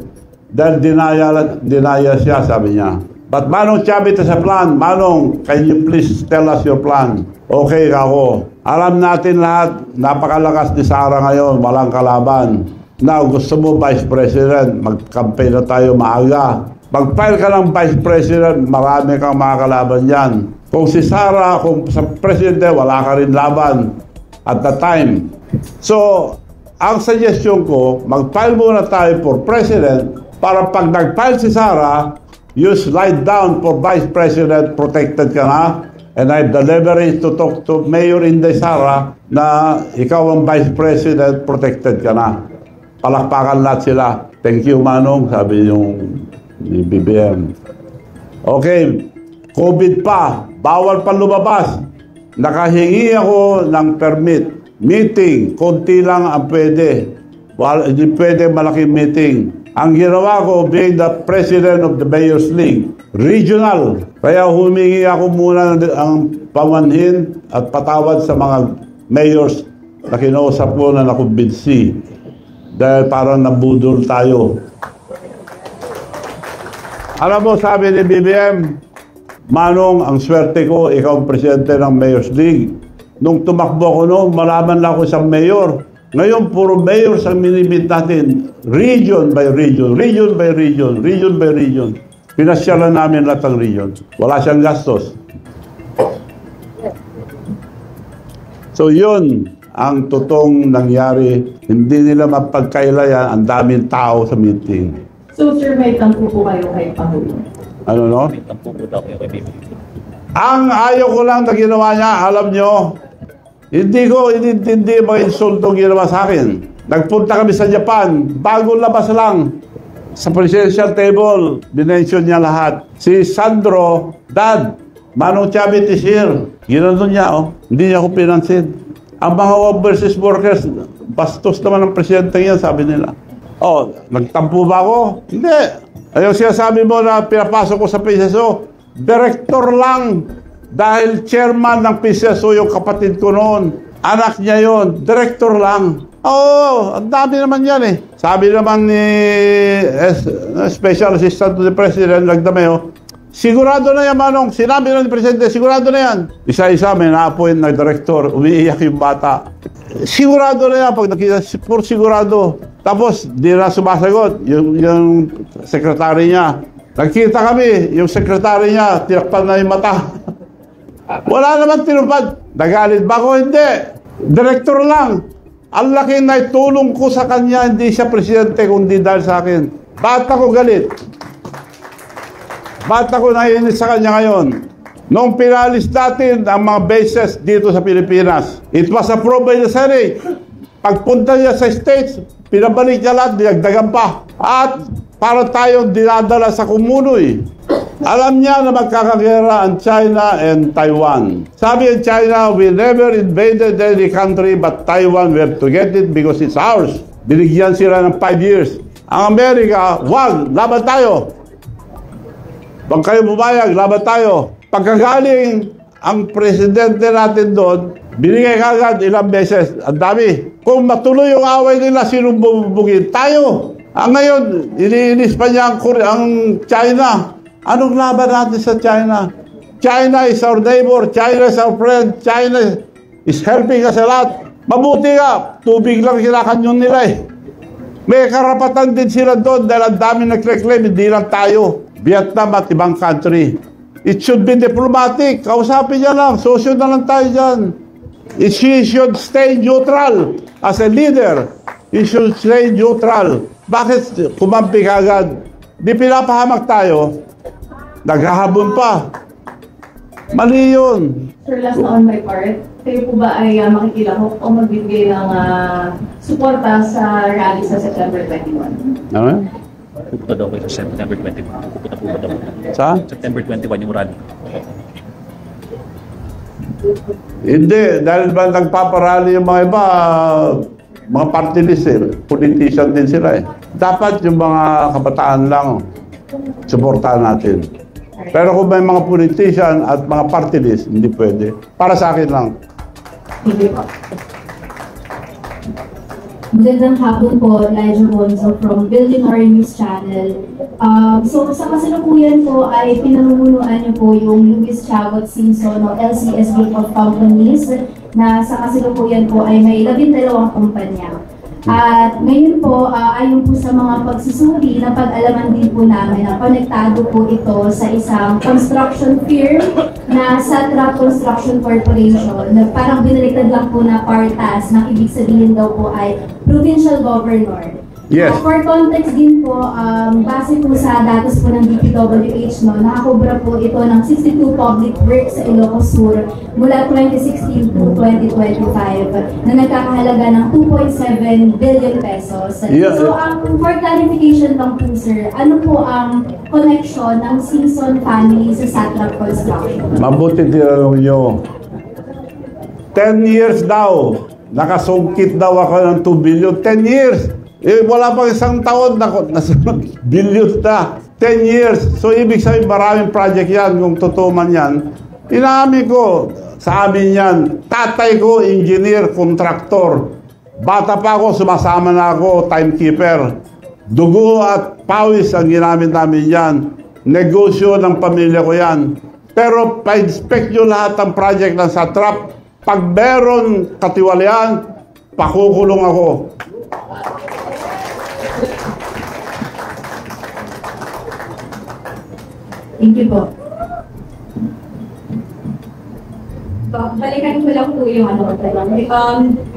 Dahil dinaya siya, sabi niya. But Manong Chavit has a plan. Manong, can you please tell us your plan? Okay ako. Alam natin lahat, napakalakas ni Sara ngayon, walang kalaban. Now, gusto mo Vice President, mag-campaign na tayo maaga. Mag-file ka ng Vice President, marami kang mga kalaban dyan. Kung si Sara, kung sa Presidente, wala ka rin laban at the time. So, ang suggestion ko, mag-file muna tayo for President para pag nag-file si Sara, you slide down for Vice President, protected ka na. And I have the leverage to talk to Mayor Inday Sara na ikaw ang Vice President, protected ka na. Palakpakan lahat sila. Thank you, Manong, sabi yung BBM. Okay, COVID pa, bawal pa lumabas. Nakahingi ako ng permit. Meeting, konti lang ang pwede. Hindi pwede malaking meeting. Ang ginawa ko, being the president of the Mayor's League, regional. Kaya humingi ako muna ang pamanhin at patawad sa mga mayors na kinausap ko na nakumbinsi. Dahil parang nabudol tayo. Alam mo, sabi ni BBM, Manong, ang swerte ko, ikaw ang presidente ng Mayor's League. Nung tumakbo ko noon, malaman lang ako isang mayor. Ngayon, puro mayors ang minimit natin. Region by region, region by region, region by region. Pinasyalan namin lahat ng region. Wala siyang gastos. So yun ang totoong nangyari. Hindi nila mapagkailayan. Ang daming tao sa meeting. So sir, may tampo po kayo kay Pangulo? Ano no? May tampo po daw kayo kay Bibi. Ang ayaw ko lang na ginawa niya, alam nyo, hindi ko inintindi mga insultong ginawa sa akin. Nagpunta kami sa Japan, bagong labas lang. Sa presidential table, binention niya lahat. Si Sandro, Dad, Manong Chavit is here. Ginanon niya, oh. Hindi niya ako pinansin. Ang mga overseas workers, bastos naman ang presidente niya, sabi nila. Oh, nagtampo ba ako? Hindi. Ayaw sinasabi mo na pinapasok ko sa PCSO, director lang. Dahil chairman ng PCSO yung kapatid ko noon. Anak niya yon, director lang. Oo, ang dami naman yan eh. Sabi naman ni Special Assistant to the President, Lagdameo, sigurado na yan, Manong. Sinabi na ni Presidente, sigurado na yan. Isa-isa may na-appoint na director, umiiyak yung bata. Sigurado na yan, pag nakita, puro sigurado. Tapos, di na sumasagot, yung sekretary niya. Nagkita kami, yung sekretary niya, tinakpan na yung mata. Wala naman tinupad. Nagalit ba ko? Hindi. Director lang. Ang laki na itulong ko sa kanya, hindi siya presidente, kundi dahil sa akin. Ba't ako galit? Ba't ako naiinis sa kanya ngayon? Nung pinalis natin ang mga bases dito sa Pilipinas, it was approved by the Senate. Pagpunta niya sa States, pinabalik niya lahat, dinagdagan pa. At para tayong dinadala sa kumunoy. Alam niya na magkakagera ang China and Taiwan. Sabi ng China, we never invaded any country but Taiwan, we have to get it because it's ours. Binigyan sila ng 5 years. Ang Amerika, wag, laban tayo. Pag kayo bumayag, laban tayo. Pagkagaling ang presidente natin doon, binigay kagad ilang beses. Ang dami. Kung matuloy yung away nila, sinong bubugin? Tayo. Ngayon, iniinis pa niya ang China. Anong laban natin sa China? China is our neighbor. China is our friend. China is helping us a lot. Mabuti nga, tubig lang kinakanyon nila eh. May karapatan din sila doon dahil ang dami nag-reclaim, hindi lang tayo. Vietnam at ibang country. It should be diplomatic. Kausapin niya lang. Sosyo na lang tayo dyan. She should stay neutral. As a leader, he should stay neutral. Bakit kumampi kagad? Di pinapahamak tayo. Naghahabon pa. Mali yun. Sir, last na on my part, kayo po ba ay makikilahok o magbibigay ng suporta sa rally sa September 21? Ano? Pupunta daw kayo sa September 21. Pupunta po ba daw? Sa? September 21 yung rally. Hindi. Dahil ba nagpaparally yung mga iba, mga party list eh. Politician din sila eh. Dapat yung mga kabataan lang suportahan natin. Pero kung may mga politician at mga party list, hindi pwede. Para sa akin lang. Hindi po. Magandang hapon po, Elijah Bonzo from Building Our News Channel. So sa kasalukuyan po ay pinamumunuan niyo po yung Luis Chavot Simpson o LCS Group of Companies na sa kasalukuyan po ay may 12 kumpanya. At ngayon po, ayon po sa mga pagsusuri, napag-alaman din po namin na konektado po ito sa isang construction firm na Satra Construction Corporation na parang binaliktad lang po na partas na ibig sabihin daw po ay provincial governor. Yes. For context din po, base po sa datos po ng DPWH, nakakobra po ito ng 62 public works sa Ilocos Sur mula 2016 to 2025 na nagkakahalaga ng 2.7 billion pesos. Yeah. So, for clarification lang po sir, ano po ang connection ng Simpson family sa Satrap Construction? Mabuti tinanong nyo. 10 years daw. Nakasungkit daw ako ng 2 billion. 10 years. Eh, wala pang isang taon na billion na. 10 years. So, ibig sabihin, maraming project yan. Kung totoo man yan. Inamin ko, sa amin yan, tatay ko, engineer, contractor. Bata pa ako, sumasama na ako, timekeeper. Dugo at pawis ang ginamit namin yan. Negosyo ng pamilya ko yan. Pero, pa-inspect nyo lahat ng project ng Satrap. Pag meron katiwalian, pakukulong ako. Thank you po. Balikan ko lang po yung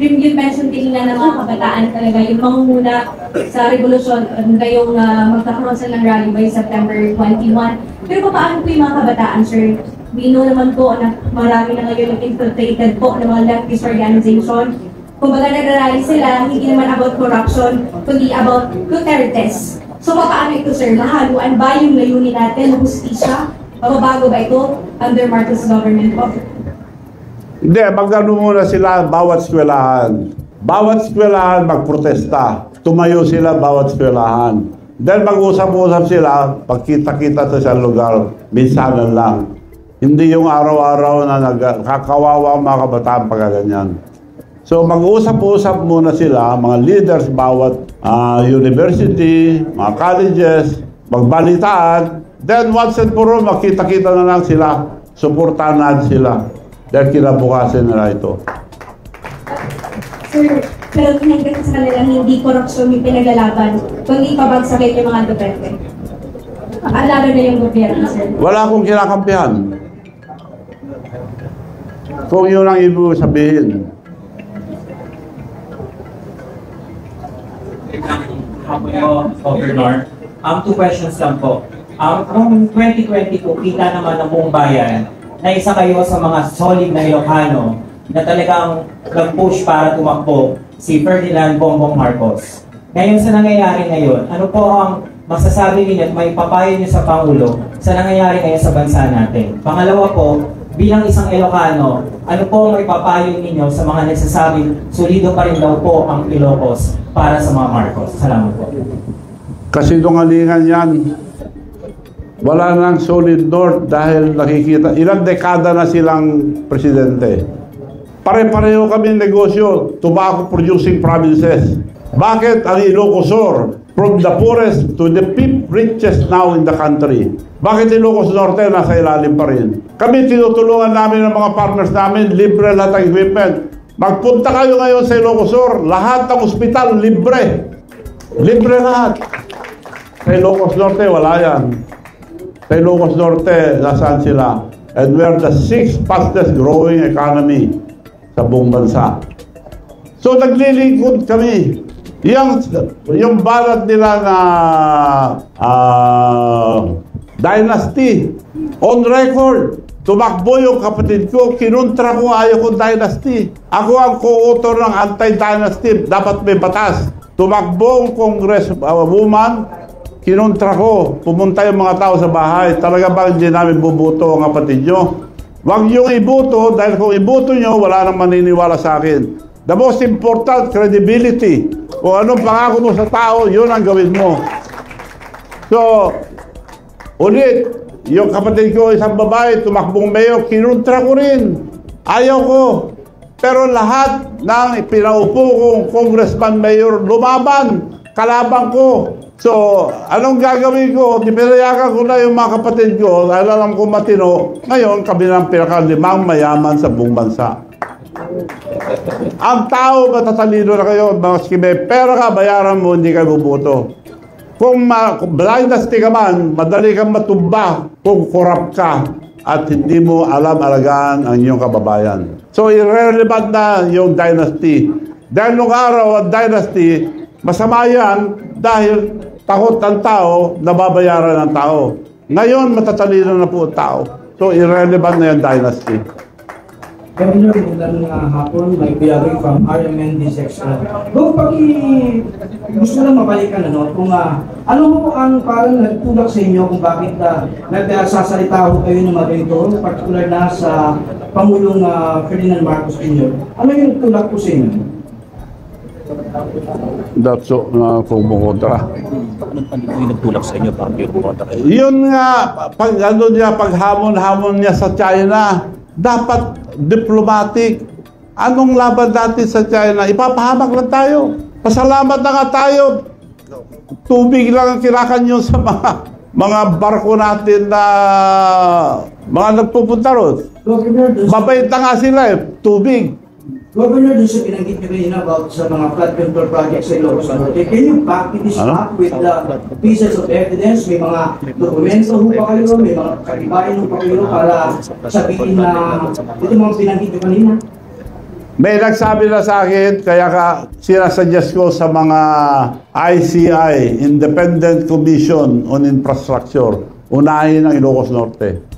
yung mention din na ng mga kabataan talaga, yung mangunguna sa revolusyon ngayong magkakaroon sila ng rally by September 21. Pero paano po yung mga kabataan, sir? We know naman po na marami na ngayon yung infiltrated po ng mga leftist organization. Kung baga nagrarally sila, hindi naman about corruption, kundi about Dutertes. So paano ito, sir? Mahaluan ba yung layunin natin ng hustisya? Mababago ba ito under Marcos government po? Hindi, magano muna sila bawat eskwelahan. Bawat eskwelahan magprotesta. Tumayo sila bawat eskwelahan. Then mag-usap-usap sila, pagkita-kita sa isang lugar, minsanan lang. Hindi yung araw-araw na nakakawawa ang mga kabataan pagkaganyan. So mag-usap-usap muna sila, mga leaders bawat university, mga colleges, magbalitaan. Then once and for all, makita-kita na lang sila, suportahan natin sila. Dahil kinabukasin nila ito. Sir, pero pinagkat sa kanila hindi korupsyon yung pinaglalaban, kundi pabagsakin yung mga Duterte. Alala na yung gobyerno, sir. Wala akong kinakampihan. Kung yun ang ibig sabihin. Governor, 2 questions lang po. Noong 2020 po, kita naman ng buong bayan na isa kayo sa mga solid na Ilocano na talagang nag-push para tumakbo si Ferdinand Bongbong Marcos. Ngayon sa nangyayari ngayon, ano po ang masasabi ninyo at may papayo niyo sa Pangulo sa nangyayari ngayon sa bansa natin? Pangalawa po, bilang isang Ilocano, ano po ang may papayo ninyo sa mga nagsasabing solido pa rin daw po ang Ilocos para sa mga Marcos? Salamat po. Kasinungalingan yan. Wala nang solid north dahil nakikita, ilang dekada na silang presidente. Pare-pareho kami negosyo, tobacco producing provinces. Bakit ang Ilocos Sur, from the poorest to the 5th richest now in the country? Bakit Ilocos Norte nasa ilalim pa rin? Kami tinutulungan namin ng mga partners namin, libre lahat ng equipment. Magpunta kayo ngayon sa Ilocos Sur, lahat ng ospital libre. Libre lahat. Sa Ilocos Norte, wala yan. Sa Ilocos Norte, nasaan sila? And we're the 6th fastest growing economy sa buong bansa. So naglilingkod kami. Yung balat nila na dynasty, on record, tumakbo yung kapatid ko, kinuntra ko, ayaw ko dynasty. Ako ang co-author ng anti-dynasty, dapat may batas. Tumakbo ang congresswoman, kinuntra ko, pumunta yung mga tao sa bahay, talaga ba hindi namin bubuto ang kapatid nyo? Huwag yung ibuto, dahil kung ibuto nyo, wala nang maniniwala sa akin. The most important, credibility. Kung anong pangako mo sa tao, yun ang gawin mo. So, ulit, yung kapatid ko, isang babae, tumakbong mayor, kinuntra ko rin. Ayaw ko. Pero lahat ng pinaupo kong congressman mayor, lumaban, kalaban ko. So, anong gagawin ko? Pinayagan ko na yung mga kapatid ko, dahil alam ko matino, ngayon kami ng pinakalimang mayaman sa buong bansa. Ang tao, matatalino na kayo, maski may pera ka, bayaran mo, hindi kayo bubuto. Kung dynasty ka man, madali kang matumba kung corrupt ka at hindi mo alam-alagaan ang iyong kababayan. So, irrelevant na yung dynasty. Dahil nung araw, ang dynasty, masama yan dahil takot ang tao, nababayaran ng tao. Ngayon, matatalino na po ang tao. So, irrelevant na yung dynasty. Governor, magandang hapon, Mike Biagay from RMND Section. Kung gusto lang mabalikan, kung ano po ang parang nagtulak sa inyo kung bakit nagsasalita ho kayo ng mga ganito, particular na sa Pangulong Ferdinand Marcos Jr. Ano yung tulak po sa inyo? That's so, kumukontra. Ano yung nagtulak sa inyo para kumukontra? Yun nga, paghamon-hamon niya sa China, dapat diplomatic. Anong laban natin sa China? Ipapahamak lang tayo. Pasalamat na nga tayo. Tubig lang ang kinakanyo sa mga barko natin na mga nagpupunta ron. Mabait na nga sila tubig. Governor, dun sa pinanggit niyo kanina about sa mga flood control projects sa Ilocos Norte, can you back this up with the pieces of evidence? May mga dokumento ho pa kayo, may mga katibayan ho pa kayo para sabihin na ito mga pinanggit niyo kanina? May nagsabi na sa akin, kaya sinasuggest ko sa mga ICI, Independent Commission on Infrastructure, unahin ang Ilocos Norte.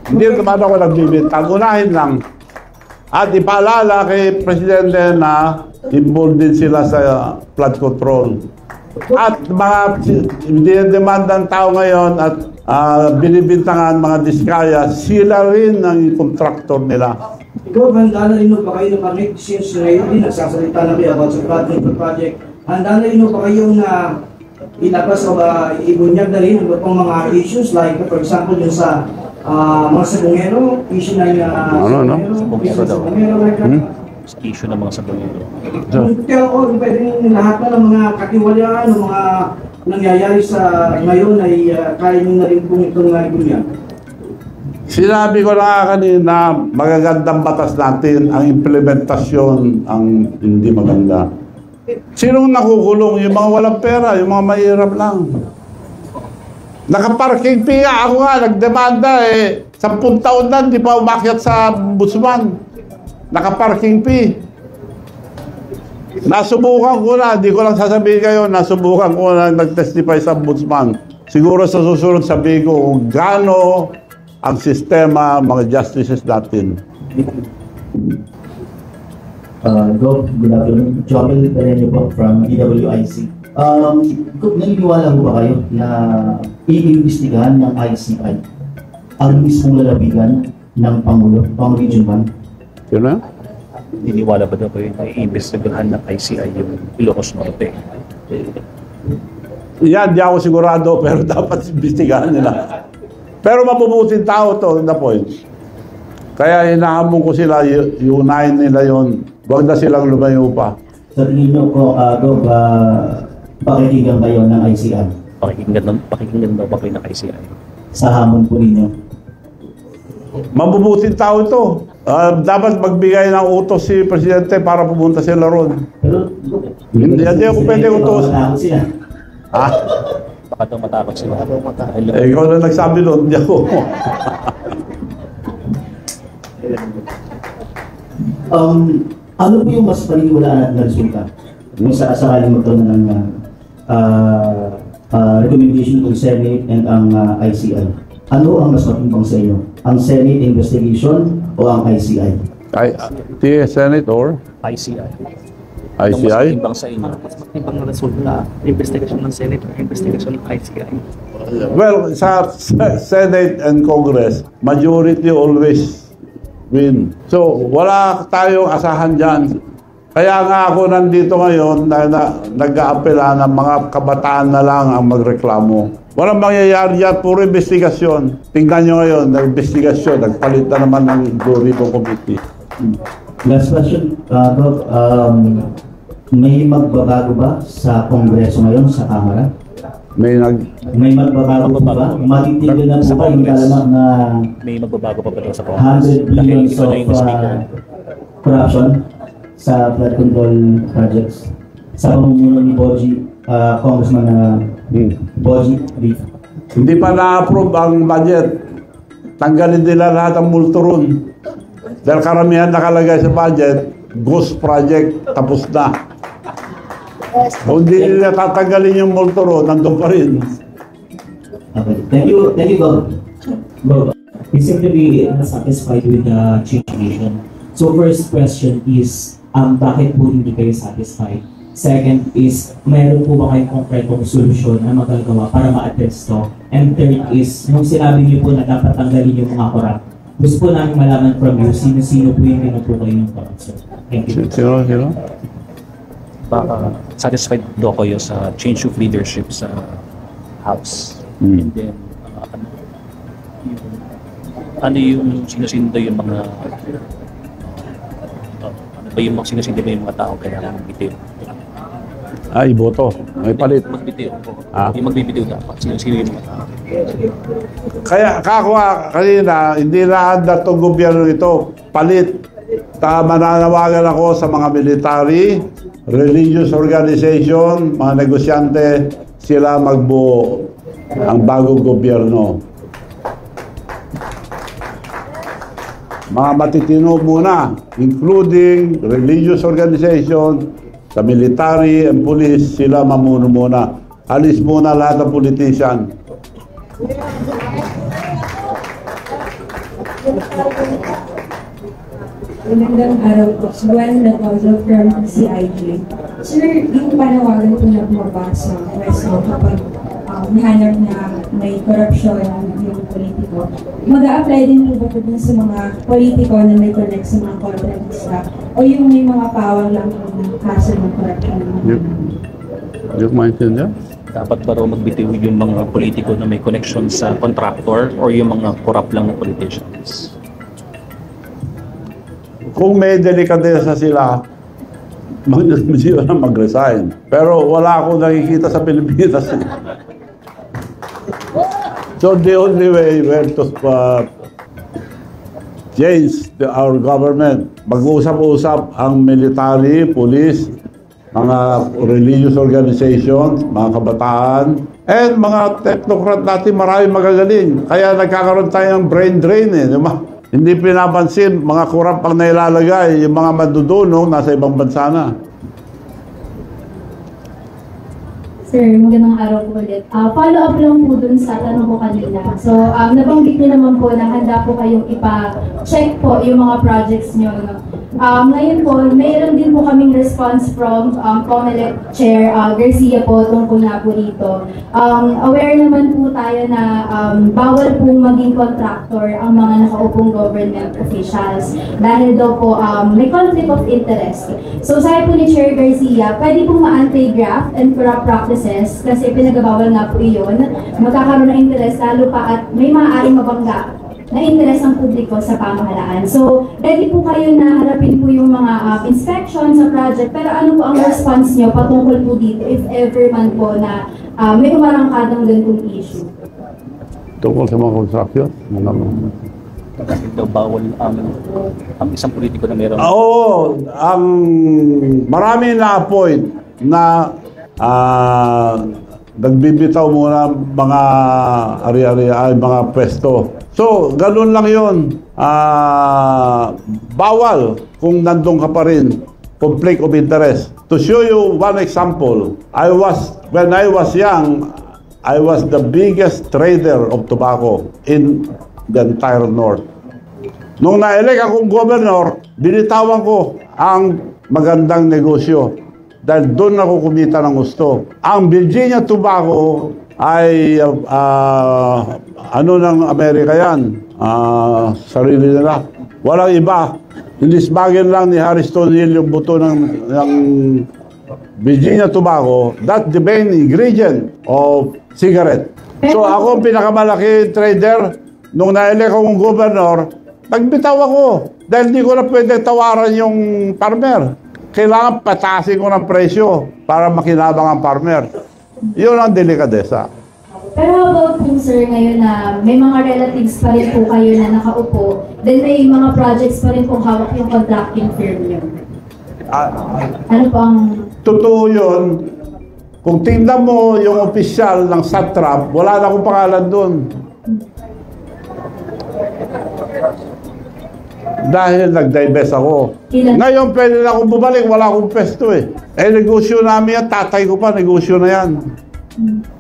Hindi naman ako nagbibintang, unahin lang. At ipaalala kay Presidente na involved din sila sa flood control. At mga dinedemand ng tao ngayon at binibintangan mga diskaya, sila rin ang kontraktor nila. Ikaw, handa na rin ba kayo na connect since ngayon din nagsasalita na kayo about sa flood control project? Handa na rin ba kayo na ilabas o ibunyag na rin ang pang mga issues like for example yung sa mga sabongero, issue na yung sabongero, issue ng mga sabongero. Kaya ako, pwedeng lahat na ng mga katiwalaan, ng mga nangyayari sa ngayon ay kaya nyo na rin kung itong ibunyag. Sinabi ko na kanina, magagandang batas natin, ang implementasyon ang hindi maganda. Sinong nakukulong? Yung mga walang pera, yung mga mahirap lang. Nakaparking fee nga, ako nga, nagdemanda 10 taon na, hindi pa umakyat sa ombudsman. Nakaparking fee. Nasubukan ko na, hindi ko lang sasabihin kayo, nasubukan ko na nag-testify sa ombudsman. Siguro sa susunod sabihin ko kung gaano ang sistema, mga justices natin. Good afternoon. Jomel Pereño po from DWIC. Naniniwala mo ba kayo na iimbestigahan ng ICI ang mismong lalabigan ng Pangulo, pang Region 1? Yun na? Naniniwala ba daw kayo na iimbestigahan ng ICI yung Ilocos Norte? Yan, di ako sigurado, pero dapat imbestigahan nila. Pero mabubuting tao to, the point. Kaya hinahamon ko sila, unahin nila yon. Huwag na silang lumayo pa. Sa tingin nyo ko, pakikinggan kayo ng ICI? Pakikinggan daw ba kayo ng ICI? Sa hamon po ninyo? Mabubuting tao ito. Dapat magbigay ng utos si Presidente para pumunta sila ron. Pero, hindi ako pwede utos. Ha? Baka daw matakot sila. Ikaw na nagsabi nun, hindi ako. Ano po yung mas paniniwalaan na resulta? Kung sakaling magkaroon ng recommendation ng Senate and ang ICI. Ano ang mas matimbang sa inyo? Ang Senate investigation o ang ICI? Senate or? ICI. ICI? Mas matimbang sa inyo? Mas matimbang na resulta, investigation ng Senate o investigation ng ICI? Well, sa Senate and Congress, majority always win. So, wala tayong asahan dyan. Kaya nga ako nandito ngayon na nag-aapela ng mga kabataan na lang ang magreklamo. Walang mangyayari yan, puro investigasyon. Tingnan nyo ngayon, nag-investigasyon, nagpalit na naman ng jury ng committee. Last question, Doc. May magbabago ba sa Kongreso ngayon, sa Kamara? May magbabago ba? Matitigil na po ba yung kalamak na may magbabago pa ba daw sa Congress? 100 billions of corruption sa flood control projects sa pamumuno ni Boji, Congressman Boji. Hindi pa na-approve ang budget. Tanggalin nila lahat ang multo ron. Dahil karamihan nakalagay sa budget, ghost project, tapos na. Kung hindi nila tatanggalin yung multo ron, nandun pa rin. Okay. Thank you, Bob. You seem to be satisfied with the change mission. So first question is, bakit po hindi kayo satisfied? Second is, mayroon po ba kayong konkretong solusyon na magagawa para ma-address to? And third is, nung sinabi niyo po na dapat tanggalin yung mga corrupt, gusto po namin malaman from you, sino-sino po yung tinutukoy ng corruption. Thank you. Sino? Baka satisfied daw kayo sa change of leadership sa House. And then, ano yung sinusindo yung mga sinusindo ba yung mga tao kailangan magbitiw? Iboto. May palit. Magbitiw. Yung magbibitiw dapat. Sino yung mga tao? Kaya kanina, hindi na handa itong gobyerno ito. Palit. Mananawagan ako sa mga military, religious organization, mga negosyante, sila magbuo ang bagong gobyerno. Mga matitino muna, including religious organization, sa military and police, sila mamuno muna. Alis muna lahat ng politician. Magandang araw po. Juan Natozo from CIJ. Sir, yung panawagan po na bumaba sa Quezon kapag nahanap na may korupsyon yung politiko, mag-a-apply din po ba dun sa mga politiko na may connect sa mga kontratista o yung may mga pawang lang po ng kaso ng korupsyon? Yung maintindihan? Dapat ba raw magbitiw yung mga politiko na may connection sa contractor or yung mga corrupt lang na politicians? Kung may delikadesa sila, mag-resign. Pero wala akong nakikita sa Pilipinas. So the only way we have to change our government, mag-usap-usap ang military, police, mga religious organizations, mga kabataan, and mga technocrat natin, maraming magagaling. Kaya nagkakaroon tayo ng brain drain eh. Hindi pinapansin, mga kurap ang nailalagay, yung mga madudunong nasa ibang bansa na. Sir, magandang araw po ulit. Follow up lang po dun sa tanong ko kanina. So, nabanggit niyo naman po na handa po kayong ipa-check po yung mga projects niyo. Ngayon po, mayroon din po kaming response from COMELEC Chair Garcia po tungkol na po dito. Aware naman po tayo na bawal pong maging contractor ang mga nakaupong government officials dahil daw po may conflict of interest. So, sabi po ni Chair Garcia, pwede pong ma-anti-graft and corrupt practices kasi pinagabawal nga po iyon. Magkakaroon ng interest lalo pa at may maaaring mabangga na interes ng publiko sa pamahalaan. So, ready po kayo na harapin po yung mga inspection sa project, pero ano po ang response nyo patungkol po dito if ever man po na may umarangkadang ganitong issue? Tungkol sa mga construction? Kasi daw bawal ang isang politiko na meron. Oo, ang marami na-appoint na nagbibitaw muna mga ari-ari, mga pwesto. So, ganun lang yun. Bawal kung nandun ka pa rin. Conflict of interest. To show you one example, when I was young, I was the biggest trader of tobacco in the entire North. Nung na-elect akong governor, binitawan ko ang magandang negosyo dahil doon ako kumita ng gusto. Ang Virginia Tobacco ay ano ng Amerika yan, sarili nila. Walang iba. Inisbagin lang ni Harry Stonehill yung buto ng Virginia Tobacco. That's the main ingredient of cigarette. So ako ang pinakamalaki trader. Nung na-elect akong governor, nagbitaw ako dahil hindi ko na pwede tawaran yung farmer. Kailangan patasin ko ng presyo para makinabang ang farmer. Yun ang delikadesa. Pero how about po sir ngayon na may mga relatives pa rin po kayo na nakaupo, then may mga projects pa rin po hawak yung contracting firm niyo? Ano po ang... Totoo yun. Kung tingnan mo yung opisyal ng satrap, wala na akong pangalan doon. Dahil nag-divest ako. Ngayon pwede na akong bumalik, wala akong pesto eh. Negosyo namin yan, tatay ko pa, negosyo na yan.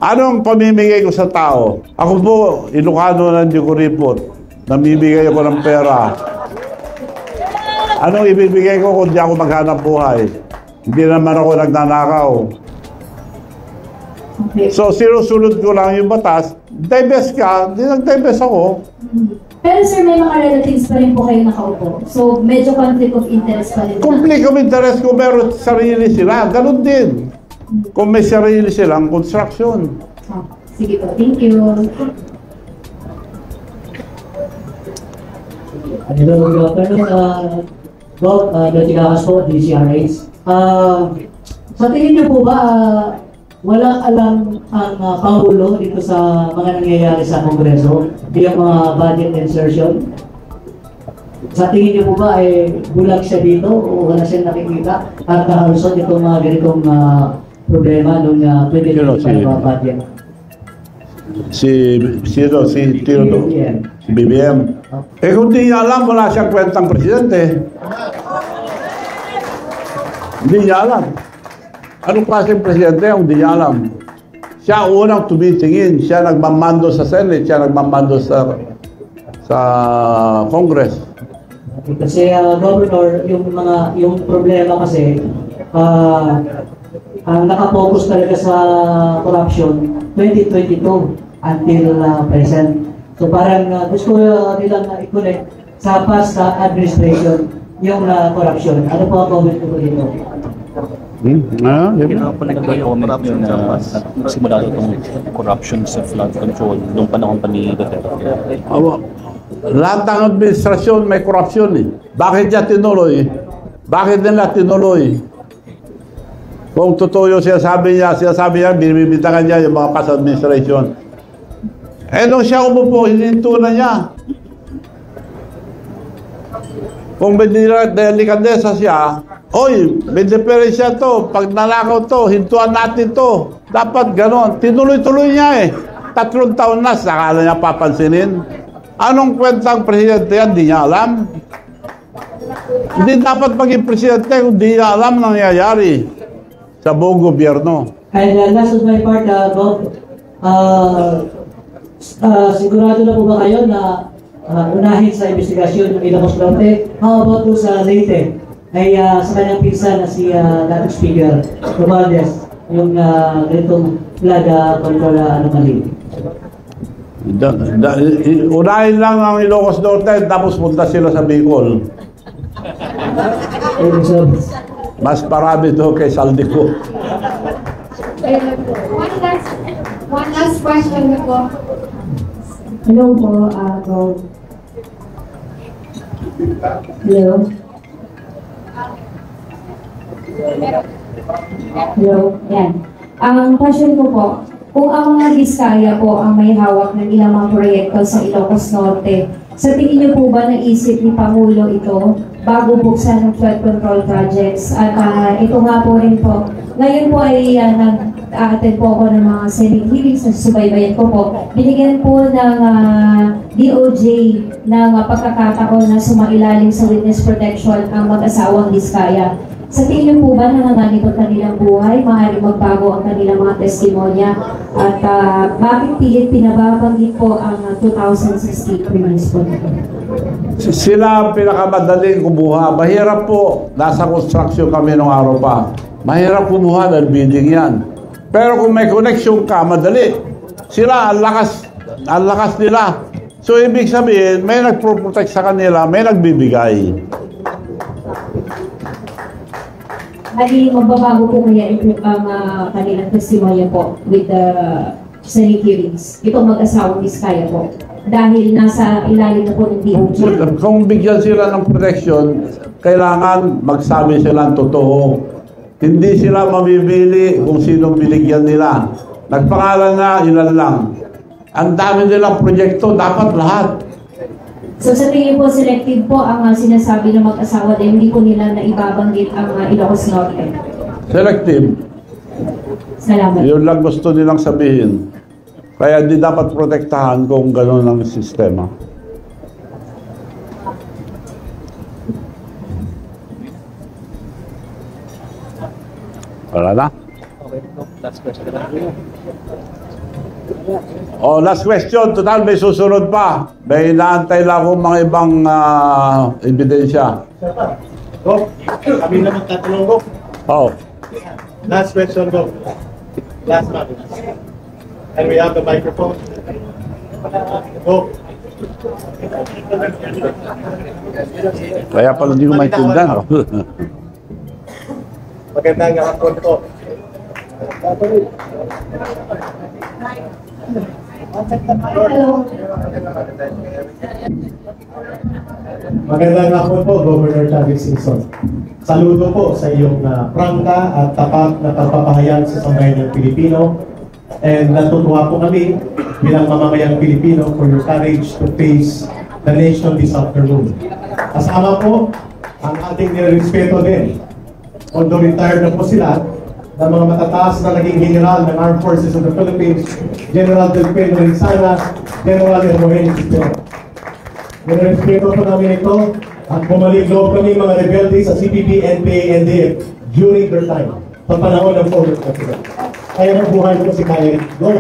Anong pamimigay ko sa tao? Ako po, Ilocano ng Dicoripot. Namimigay ako ng pera. Anong ibibigay ko kung di ako maghanap buhay? Hindi naman ako nagnanakaw. So, sinusunod ko lang yung batas. Divest ka, di nag-divest ako. Pero sir, may mga relatives pa rin po kayo nakaupo. So, medyo conflict of interest pa rin. Conflict of interest kung meron sarili sila. Ganun din. Kung may sarili silang construction. Sige po, thank you. Hello, good afternoon. Bob, Natigakas po, DCRH. Sa tingin niyo po ba, walang alam ang Pangulo dito sa mga nangyayari sa Kongreso, yung mga budget insertion? Sa tingin niyo po ba bulag siya dito o wala siyang nakikita at kahalusan itong mga ganitong problema nung 2025 budget? Si Tino, si BBM. Kung di niya alam, wala siyang kwentang presidente. Hindi niya alam. Anong klaseng presidente ang hindi niya alam? Siya unang tumitingin, siya nagmamando sa Senate, siya nagmamando sa Congress. Kasi Governor, yung problema kasi ang nakapokus talaga sa corruption 2022 until present. So parang gusto nilang i-connect sa past administration yung corruption. Ano po ang comment ko dito? Comment nyo na simula itong corruption sa flood control nung panahon pa ni Duterte. Lahat ng administrasyon may korupsyon eh. Bakit niya tinuloy? Bakit nila tinuloy? Kung totoo yung sinasabi niya, binibintangan niya yung mga past administration. Nung siya umupo, hininto na niya. Kung may delikadesa siya, oy, may diferensya to, pag nalakaw to, hintuan natin to. Dapat ganon. Tinuloy-tuloy niya eh. 3 taon na, sakala niya papansinin. Anong kwentang presidente yan? Di niya alam. Hindi dapat maging presidente kung di niya alam nangyayari sa buong gobyerno. And last of my part, Bob, sigurado na po ba kayo na unahin sa investigasyon ng Ilocos Norte? How about po sa Leyte? Ay sa kanyang pinsan na si dating Speaker Romualdez, yung ganitong flood control anomaly. Unahin lang ang Ilocos Norte, tapos punta sila sa Bicol. Mas marami to kay Saldico. One last question na po. Hello po, Hello? Hello? Yan. Ang question ko po, kung ang mga Biskaya po ang may hawak ng ilang mga proyekto sa Ilocos Norte, sa tingin niyo po ba naisip ni Pangulo ito bago buksan ng flood control projects? At ito nga po rin po, ngayon po ay nag-attend po ako ng mga Senate hearings na subaybayan ko po. Binigyan po ng DOJ ng pagkakataon na sumailalim sa witness protection ang mag-asawang Biskaya. Sa tingin po ba nanganganib ang kanilang buhay, maaaring magbago ang kanilang mga testimonya, at bakit pilit pinababanggit po ang 2016 premise po nito? Sila pinakamadaling kumuha. Mahirap po. Nasa construction kami nung araw pa. Mahirap kumuha dahil building yan. Pero kung may connection ka, madali. Sila, ang lakas nila. So, ibig sabihin, may nagpro-protect sa kanila, may nagbibigay. Dahil magbabago po kaya ang kanilang testimonya po with the Senate hearings. Itong mag-asawang Biskaya po. Dahil nasa ilalim na po ng DOJ. Kung bigyan sila ng protection, kailangan magsabi sila ng totoo. Hindi sila mamimili kung sinong binigyan nila. Nagpangalan na, ilan lang. Ang dami nilang proyekto, dapat lahat. So sa tingin po, selective po ang sinasabi ng mag-asawa dahil hindi po nila naibabanggit ang Ilocos Norte. Selective. Salamat. Yun lang gusto nilang sabihin. Kaya hindi dapat protektahan kung gano'n ang sistema. Wala na? Okay, last question. Oh, last question. Total, may susunod pa. May inaantay lang akong mga ibang ebidensya. Go. Kami naman tatanong, Go. Oh. Last question, Go. Last one. And we have the microphone. Go. Kaya pala hindi ko maintindihan. Magandang hapon po. Magandang hapon po, Governor Chavez Singson. Saludo po sa iyong prangka at tapat na pagpapahayag sa sambayan ng Pilipino. And natutuwa po kami bilang mamamayang Pilipino for your courage to face the nation this afternoon. Kasama po ang ating nirespeto din. Although retired na po sila, ng mga matataas na naging general ng Armed Forces of the Philippines, General Del Pedro Rizana, General Hermogen Cistero. Nirespeto po namin ito at bumalik loob kami mga rebelde sa CPP, NPA, NDF during their time, sa panahon ng former president. Kaya nabuhay ko si Kaya Go.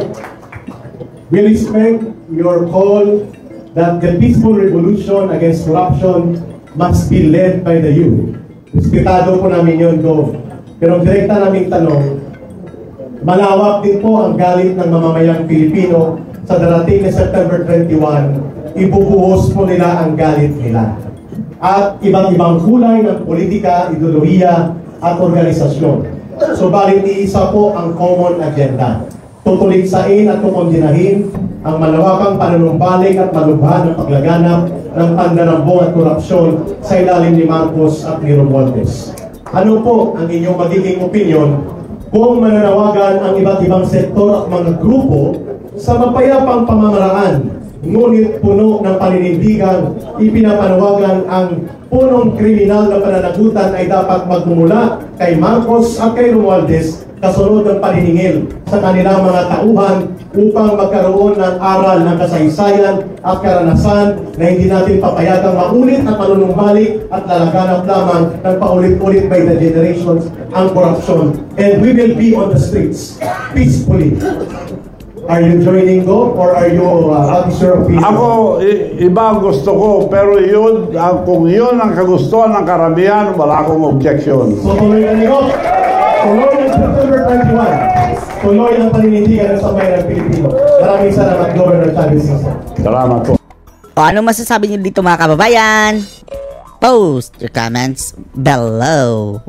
We respect your call that the peaceful revolution against corruption must be led by the youth. Respetado po namin yun, Go. Pero ang direkta naming tanong, malawak din po ang galit ng mamamayang Pilipino sa darating na September 21, ibubuhos po nila ang galit nila. At iba't-ibang kulay ng politika, ideolohiya at organisasyon. Subalit iisa po ang common agenda. Tutuligsain at kukondinahin ang malawakang panunumbalik at malubhan ng paglaganap ng pandarambong at korupsyon sa ilalim ni Marcos at ni Romualdez. Ano po ang inyong magiging opinion kung mananawagan ang iba't ibang sektor at mga grupo sa mapayapang pamamaraan, ngunit puno ng paninindigan, ipinapanawagan ang punong kriminal na pananagutan ay dapat magmumula kay Marcos at kay Romualdez kasunod ng paniningil sa kanilang mga tauhan upang magkaroon ng aral ng kasaysayan at karanasan na hindi natin papayagang maulit at manunumbalik at lalaganap lamang ng paulit-ulit by the generations ang korupsyon. And we will be on the streets peacefully. Are you joining Go or are you officer of peace? Ako, iba ang gusto ko, pero yun, kung yun ang kagustuhan ng karamihan, wala akong objection. So tuloy na niyo. Tuloy ng September 21. Tuloy ang paninindigan ng sambayan ng Pilipino. Maraming salamat, Governor Chavez Singson. Salamat po. O ano masasabi niyo dito mga kababayan? Post your comments below.